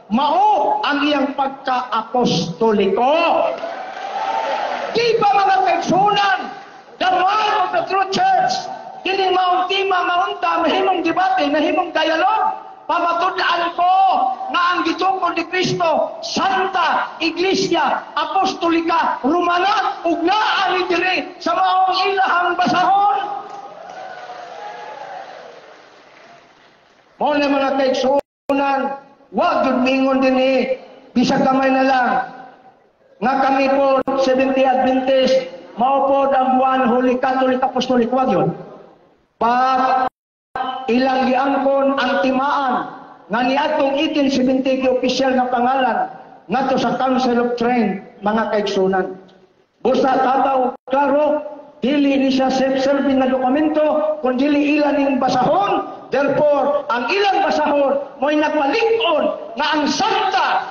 mao ang iyang pagka-apostoliko. Di ba mga kaigsunan, the mind of the true church, kini mauntima, maunta, mahimong debate, mahimong dialogue. Pamatudaan ko nga ang gitungkol ni Kristo, Santa Iglesia Apostolika Romana, ug naa ni diri sa maong ilahang basahon. Mo na mga kaigsunan, wag jud mingon dinhi bisag kamay na lang nga kami po Seventh-day Adventist mao pod ang buwan Holy Catholic Apostolic, wag yun. But ilang giangkon ang timaan nga niadtong 1870 official nga pangalan ngadto sa Council of Trent, mga kaigsunan. Busa tataw klaro, dili ni siya self-serving nga dokumento kun dili ilan ning basahon. Therefore, ang ilang basahon mo'y nagpalig-on nga ang Santa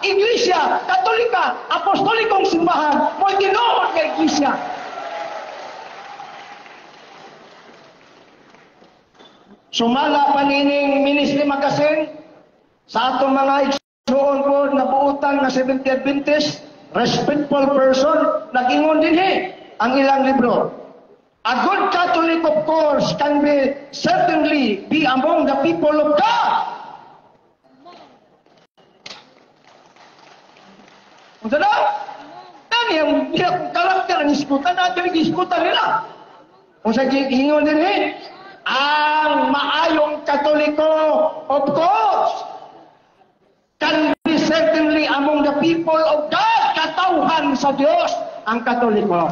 Iglesia Katolika Apostolikong simbahan mo'y tinuod nga iglesia. Sumala pa nining Ministry Magazine sa atong mga igsuon po na buutan na Seventh-day Adventist, respectful person, nag-ingon din ang ilang libro. A good Catholic, of course, can be certainly be among the people of God. Unsa daw? Tani ang karakter ang iskutan natin, iskutan nila. Unsa gingon din ang maayong Katoliko, of course, can be certainly among the people of God, katauhan sa Diyos, ang Katoliko.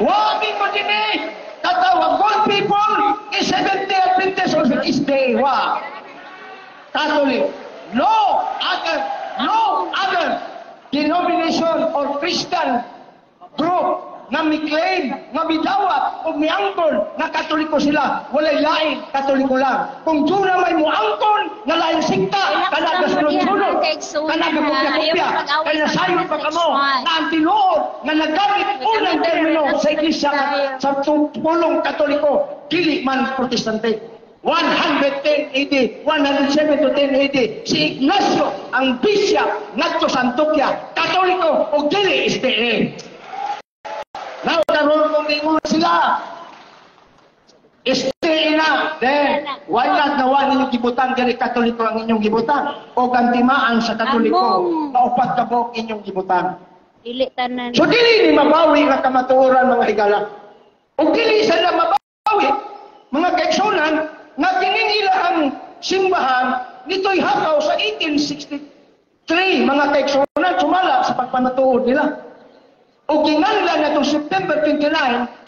Wabing mo din katawang good people is Seventh-day Adventist or is day. Wa Catholic. No other denomination or Christian group nga mi-claim, nga midawat o miangkon na Katoliko sila. Walay lain, Katoliko lang. Kung doon na may muangkon na lain sikta, kanaga sunod-sunod, kanaga kopya-kopya, kaya nasayod pa kamo, na ang tinuod, na nagamit unang termino sa iglesia sa pulong Katoliko, dili man Protestante. 110 AD, 107 to 10 AD, si Ignacio ang bisya ngadto sa Antioquia, Katoliko o dili SDA. Now, karoon kong ingon sila. Stay na. Then, why not nawa ninyong gibutan diri Katoliko ang inyong gibutan? O gantimaan sa Katoliko na upat ka po inyong gibutan. Dili tanan. So, dili ni mabawi nga kamatuoran mga higala. O dili sila mabawi, mga kaigsunan, nga kiningila ang simbahan nito'y hakaw sa 1863, mga kaigsunan, sumala sa pagpamatuod nila. O ginganlan na itong September 29,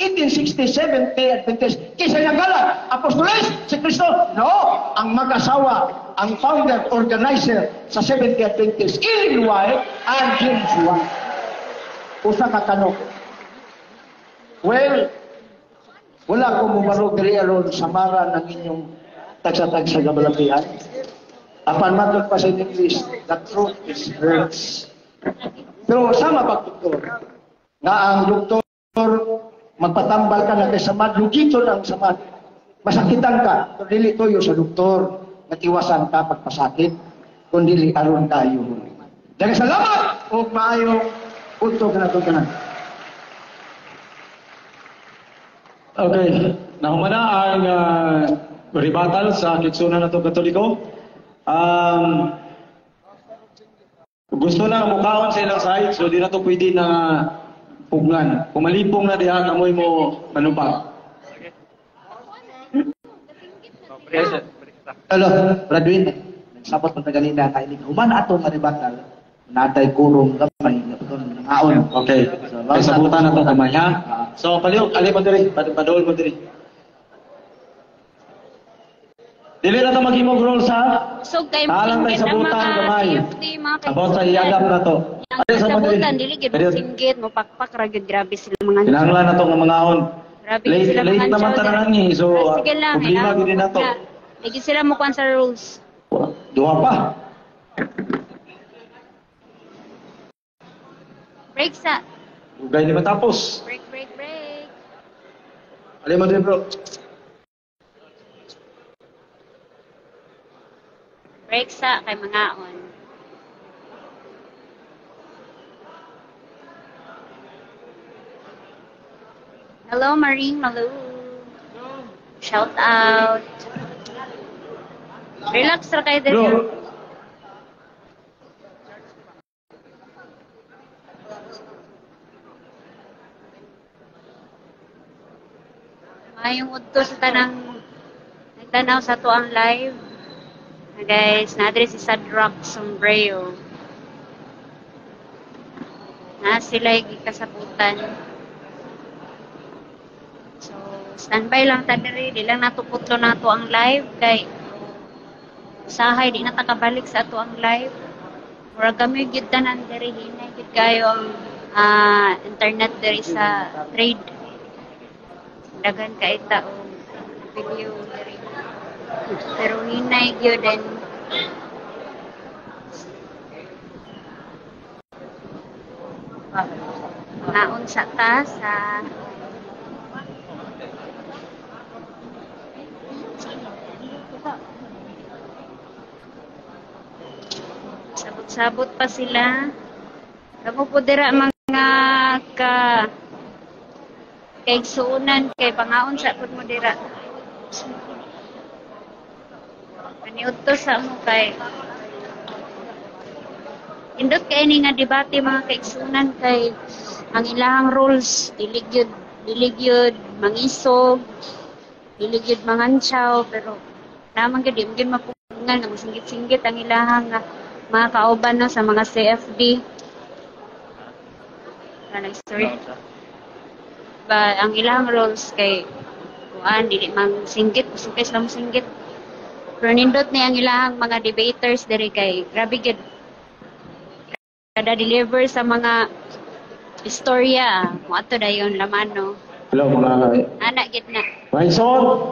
1867, Adventist. Kisa nagala, Apostoles, si Kristo? No, ang mag-asawa, ang founder, organizer sa Seventh-day Adventist, Ellen White and James White. Usa ka tanong. Well, wala ko mumarog diri aron samaran ng inyong tagsa-tagsa gabalapian. Apan matod pa sa English, the truth is hurts. Pero sama pagtutur nga ang doktor magpatambal ka na kay samad, lugiton ang samad. masakitan ka, kung dili tuyo sa doktor, natiwasan ka pagpasakit, kung dili aron kayo. Daghang salamat o maayong punto ka na. Okay, nahumana ang rebuttal sa kitsunan na itong Katoliko. Gusto na mukaon sa ilang side, so di na ito pwede na puglan. Kung malipong na diha, amoy mo manupag. Hello, Radwin. Nagsabot mo na ganina kay Ling. Human ato nga rebuttal. Natay kurong gamay nga nangaon. Okay. Ay sabutan na ito kamay, ha? So, paliw, ali mo diri. Padol mo diri. Dili na ito maghimog rules, ha? So, kay Talang tayo sabutan kamay. About sa iagap na ito. Ali sa mo sabutan, diri. dili gyud singgit mo pakpak ra gyud grabe sila mga Kinahanglan na ito nga mangaon. Grabe Late sila naman mga tanan ni. So, sige lang, problema gid na to. Lagi sila mo kuan sa rules. Duha pa. Break sa. Ugay ni matapos. Break. Ali mo diri, bro. Break sa kay mangaon. Hello, Maring Malu. Shout out. Relax ra kayo diri. Mayong udto sa tanang nagtanaw sa to ang live. Guys, na-address si Sadrock Sombrero. Na sila kasabutan. So, standby lang ta diri, di lang natuputlo na to ang live kay usahay di na takabalik sa ato ang live. Mura kami gyud tanan diri hinay gyud kayo ang internet diri sa trade. Dagan kay ta og video diri. Pero hinay gyud din. Naon sa ta sa sabot-sabot pa sila. Kamu po dira mga kaigsuunan kay pangaon sa pud mo dira. Paniud to sa mo kay indot kay ni nga debate mga kaigsuunan kay ang ilahang rules dili gyud mangisog, dili gyud mangantsaw, pero naman gyud di mapungan nga singgit-singgit ang ilahang mga kauban no, sa mga CFD. Story. Ba ang ilang roles kay kuan dili mang singgit, usukay sila mo singgit. Pero nindot ni ang ilang mga debaters diri kay grabe gid. Kada deliver sa mga istorya, mo ato dayon laman no. Hello mga anak gid na. Maison,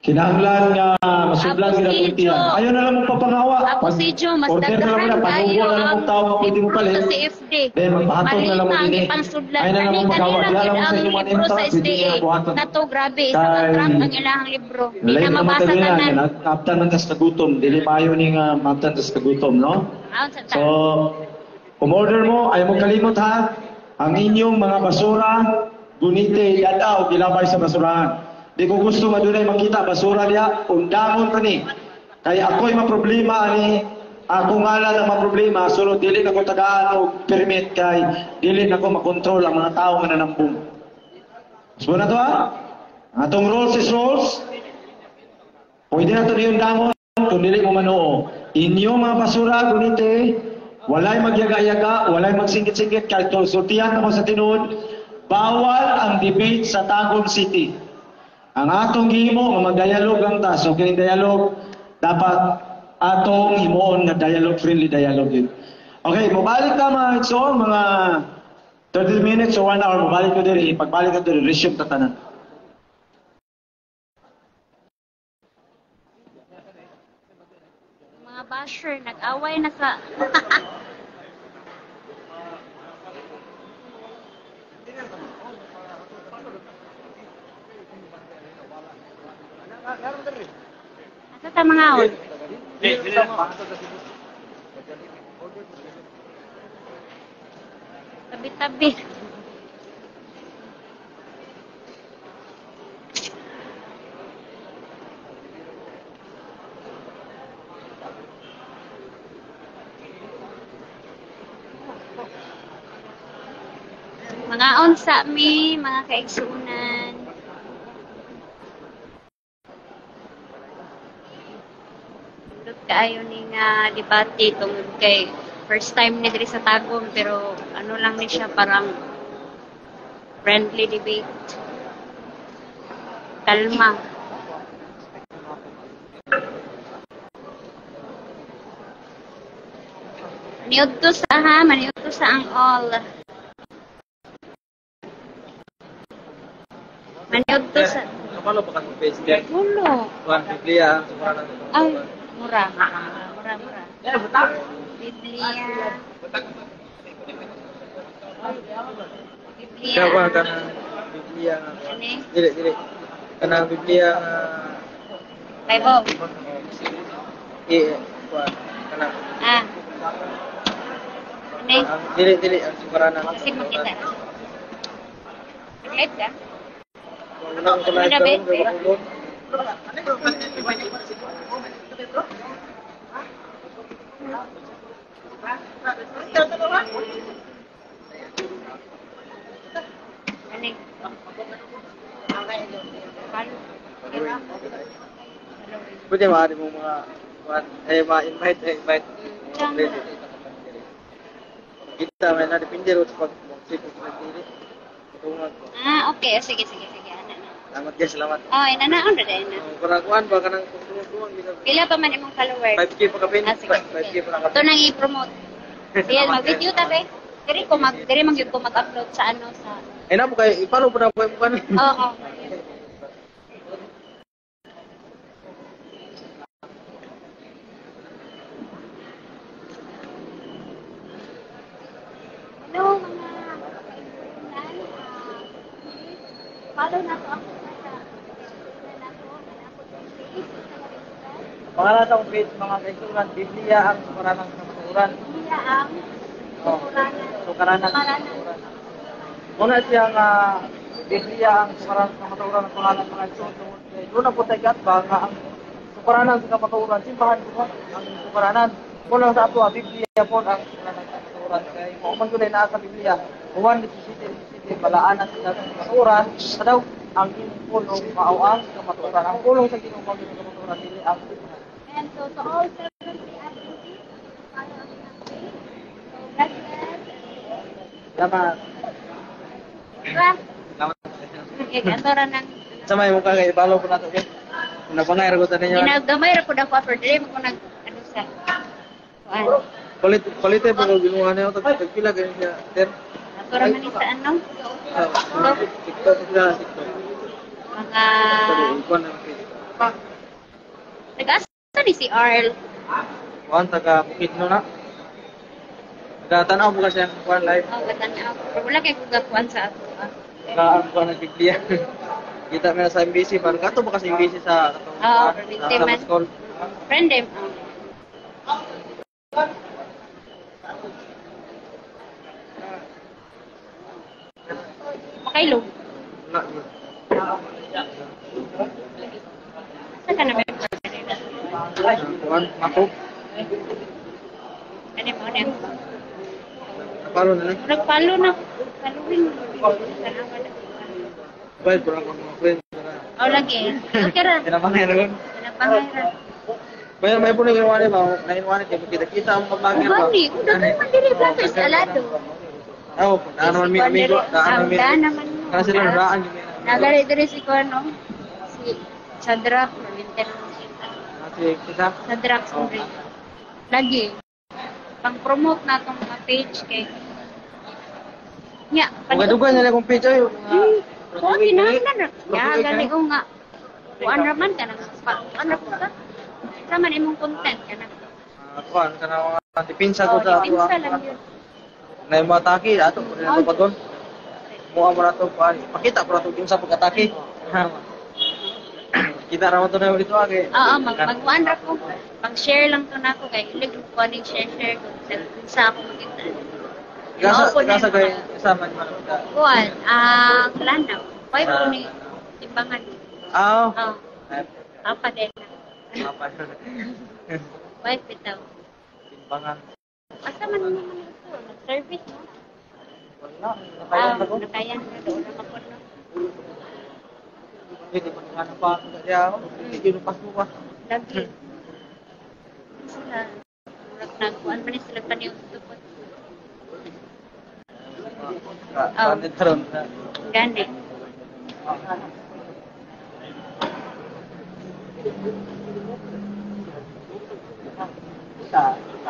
kinahanglan nga masublan gid ang itiyan. Ayo na lang mo papangawa. Ako si Jo, mas order na lang mo na panubo na lang mo tawo nga pwede mo palit. Sa CFD. Then magpahatod na lang mo dinhi. Ay na lang mo magawa. Di alam mo sa inyo man imta pwede nga buhaton. Nato grabe sa contract ang ilahang libro. Di Lain na naman mabasa tayo tanan. yan. Kaptan man tas kagutom. Dili maayo ni nga maptan tas kagutom, no? So, umorder mo, ayaw mo kalimot ha. Ang inyong mga basura, gunite, yadaw, gilabay sa basurahan. Di ko gusto madunay makita basura niya, undamon pa ni. Kaya ako'y maproblema ni, ako ngalan ang maproblema, sulod dili na ko tagaan o permit kay dili na ko makontrol ang mga tao nga nanambong. So na to ha? Atong rules is rules. Pwede na to yung damon kung dili mo manoo. Inyong mga basura, gunite, walay magyaga-yaga, walay magsingit-singit, kahit sultihan ako sa tinuod, bawal ang debate sa Tagum City. Ang atong gihimo nga mag-dialogue ang ta, so kay dialogue dapat atong himuon nga dialogue, friendly dialogue din. Okay, mabalik ka mga itsoon, mga 30 minutes or 1 hour, mabalik ko diri, pagbalik ka diri, resume ta tanan. Mga basher nag-away na sa Asa ta mga on? Tabi-tabi. Mga onsa mi, mga kaigsunan. Dugay kaayo ni nga debate tungod kay first time ni diri sa Tagum pero ano lang ni siya parang friendly debate. Kalma. Maniudto sa ang all. Maniudto sa Kapalo pa kang Facebook? Ulo. Kuhan Biblia. Ay, mura. Mura. Biblia. Ikaw ba ka ng Biblia? Dili. Ka ng Biblia Bible. Kuhan. Ka na. Ani? Dili. Ang sumaranan. Sige makita. Live ka? Unang kulay ka rin. Gagulong. Ani? Pwede maaari mo mga ma-invite. Kita may nadipindi rin sa pag-sipot sa nagdili. Okay. Sige. Salamat. Oh, inanaon na din. Kurakuan ba ka ng tungtungtungtong? Pila pa man imong followers? 5K pa ka pin? Sige. 5K pa na ka Ito nang i-promote. Diyan, mag-video tabi. Diri magyud ko mag-upload sa sa... Ay na po kayo, ipalo po na po yung bukan. Oo. Hello, mga follow na po ako sa Pangalan sa page mga kaisuran, Biblia ang sukaranan sa maturan. Biblia ang sukaranan. Muna siyang Biblia ang sukaranan sa maturan ng pangalan mga kaisuran. Doon na po tayo ba nga ang sukaranan sa maturan. Simbahan po ang sukaranan. Muna sa ato, Biblia po ang sukaranan sa maturan. Kaya kung man na sa Biblia, Juan 17, balaan na sila sa maturan. Sadaw, ang pulong maawang sa maturan. Ang pulong sa ginong sa maturan, dili ang and so to all servants we ask you follow us on page. So bless us. Salamat. Okay, kantoran ng Samay mo ka kay follow po nato okay. Napangayar ko tanin niyo. Ginagamay ra pud ako for dili mo ko nag ano sa. Kulit po ko ginuha niyo tagpila ganyan siya. Then kantoran man sa ano? TikTok. Mga taga-asa ni si Arl. Juan taga Bukidnon na. Nagtanaw po kasi ang Juan live. Gatanaw. Pero wala kay kugakuan sa ato. Ang Juan ng Biblia. Kita mo sa MBC, parang kato ba kasi MBC sa man. Friend them. Makailo. Saan ka na may Juan, ako. Ano mo na? Palo na lang. Nagpalo na. Paluin mo. Well, kurang ko mga friends. Oh, lagi. Okay ra. Pinapangay na Pinapangay ra. May po na ginawa niya ba? Nainwa niya, kita-kita ang pamangin ba? Hindi, kung naman dili ba ito eskalado. Oo, naman may amigo. Naman. Kana sila raan. Nagari-diri si Kono. Si Sadrak. Kita? Sadrak, sorry. Lagi. Pang-promote na itong mga page kay... Nya, Duga-duga niya lang kung page ay. Oo, kinahanglan. Ya, galing ko nga. Kuan raman ka na. Kuan raman ka. Raman imong content ka na. Kuan, ka na mga dipinsa ko sa... Dipinsa lang yun. Na yung mga atake, ato, rin pa doon. Muha mo na ito, pakita po na ito yung sa pag-atake. Kita raman to na dito agi. Oo, mag-one ra ko. Mag-share lang to na ako kay ilig ko aning share ko sa ako magita. Gasa kay kasama ni Manong. Kuan, lanaw. Five ko ni timbangan. Oo. Oo. Papa din. Apa? Five bitaw. Timbangan. Asa man naman ito? Nag-service mo? Wala. Nakayan ako. Nakayan ka doon na kapon no? Hindi pa nga pa ako kaya ako. Hindi lupas mo pa. Lagi. Sila. Nagkuhan man sila pa niyo tupot. Bandit taron. Gani. Salamat.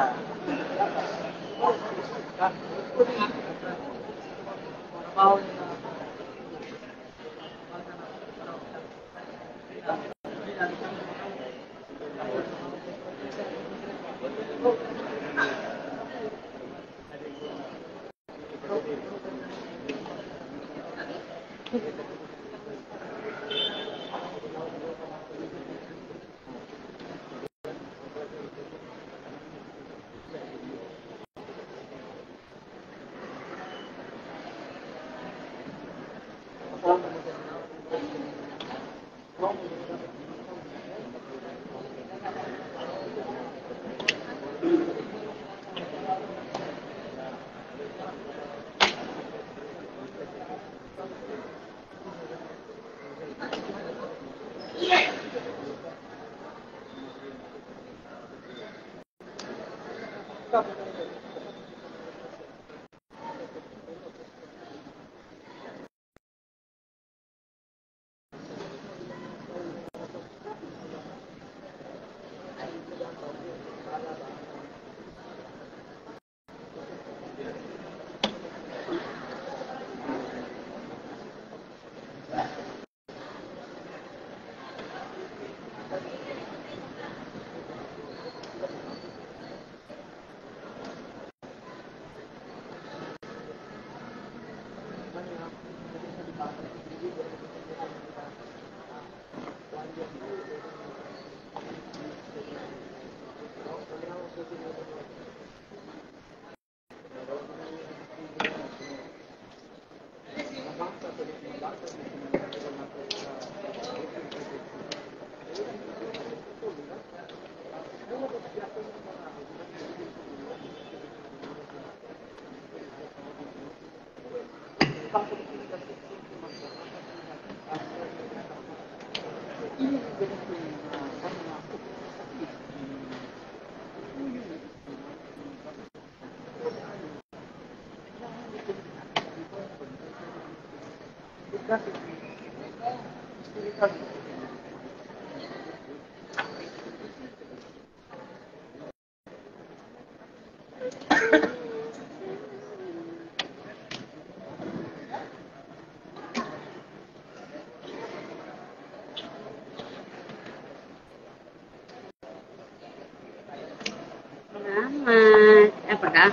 Apa ka?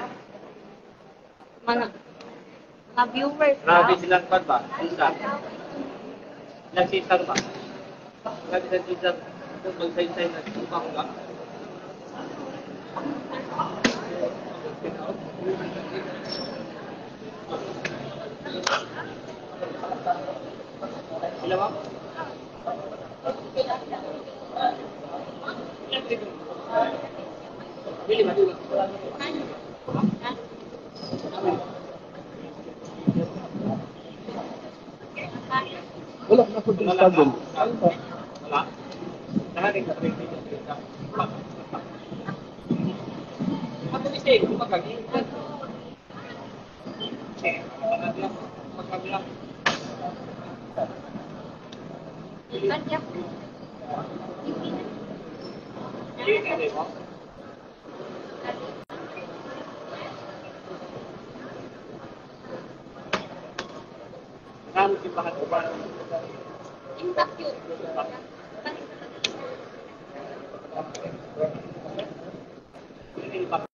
Mga viewers Grabe silang pan ba? Isa. Nagsisar ba? Grabe silang sisar. Kung magsay-say na sumang ba? Sila ba? Bili ba? Wala na po din stable. Wala. Nakaling ka rin. Ako ni Steve, magkagi. Magkabilang. Kamu simbahan ko ba? Impact yun. Ini impact.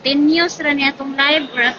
Continuous ra niya itong live.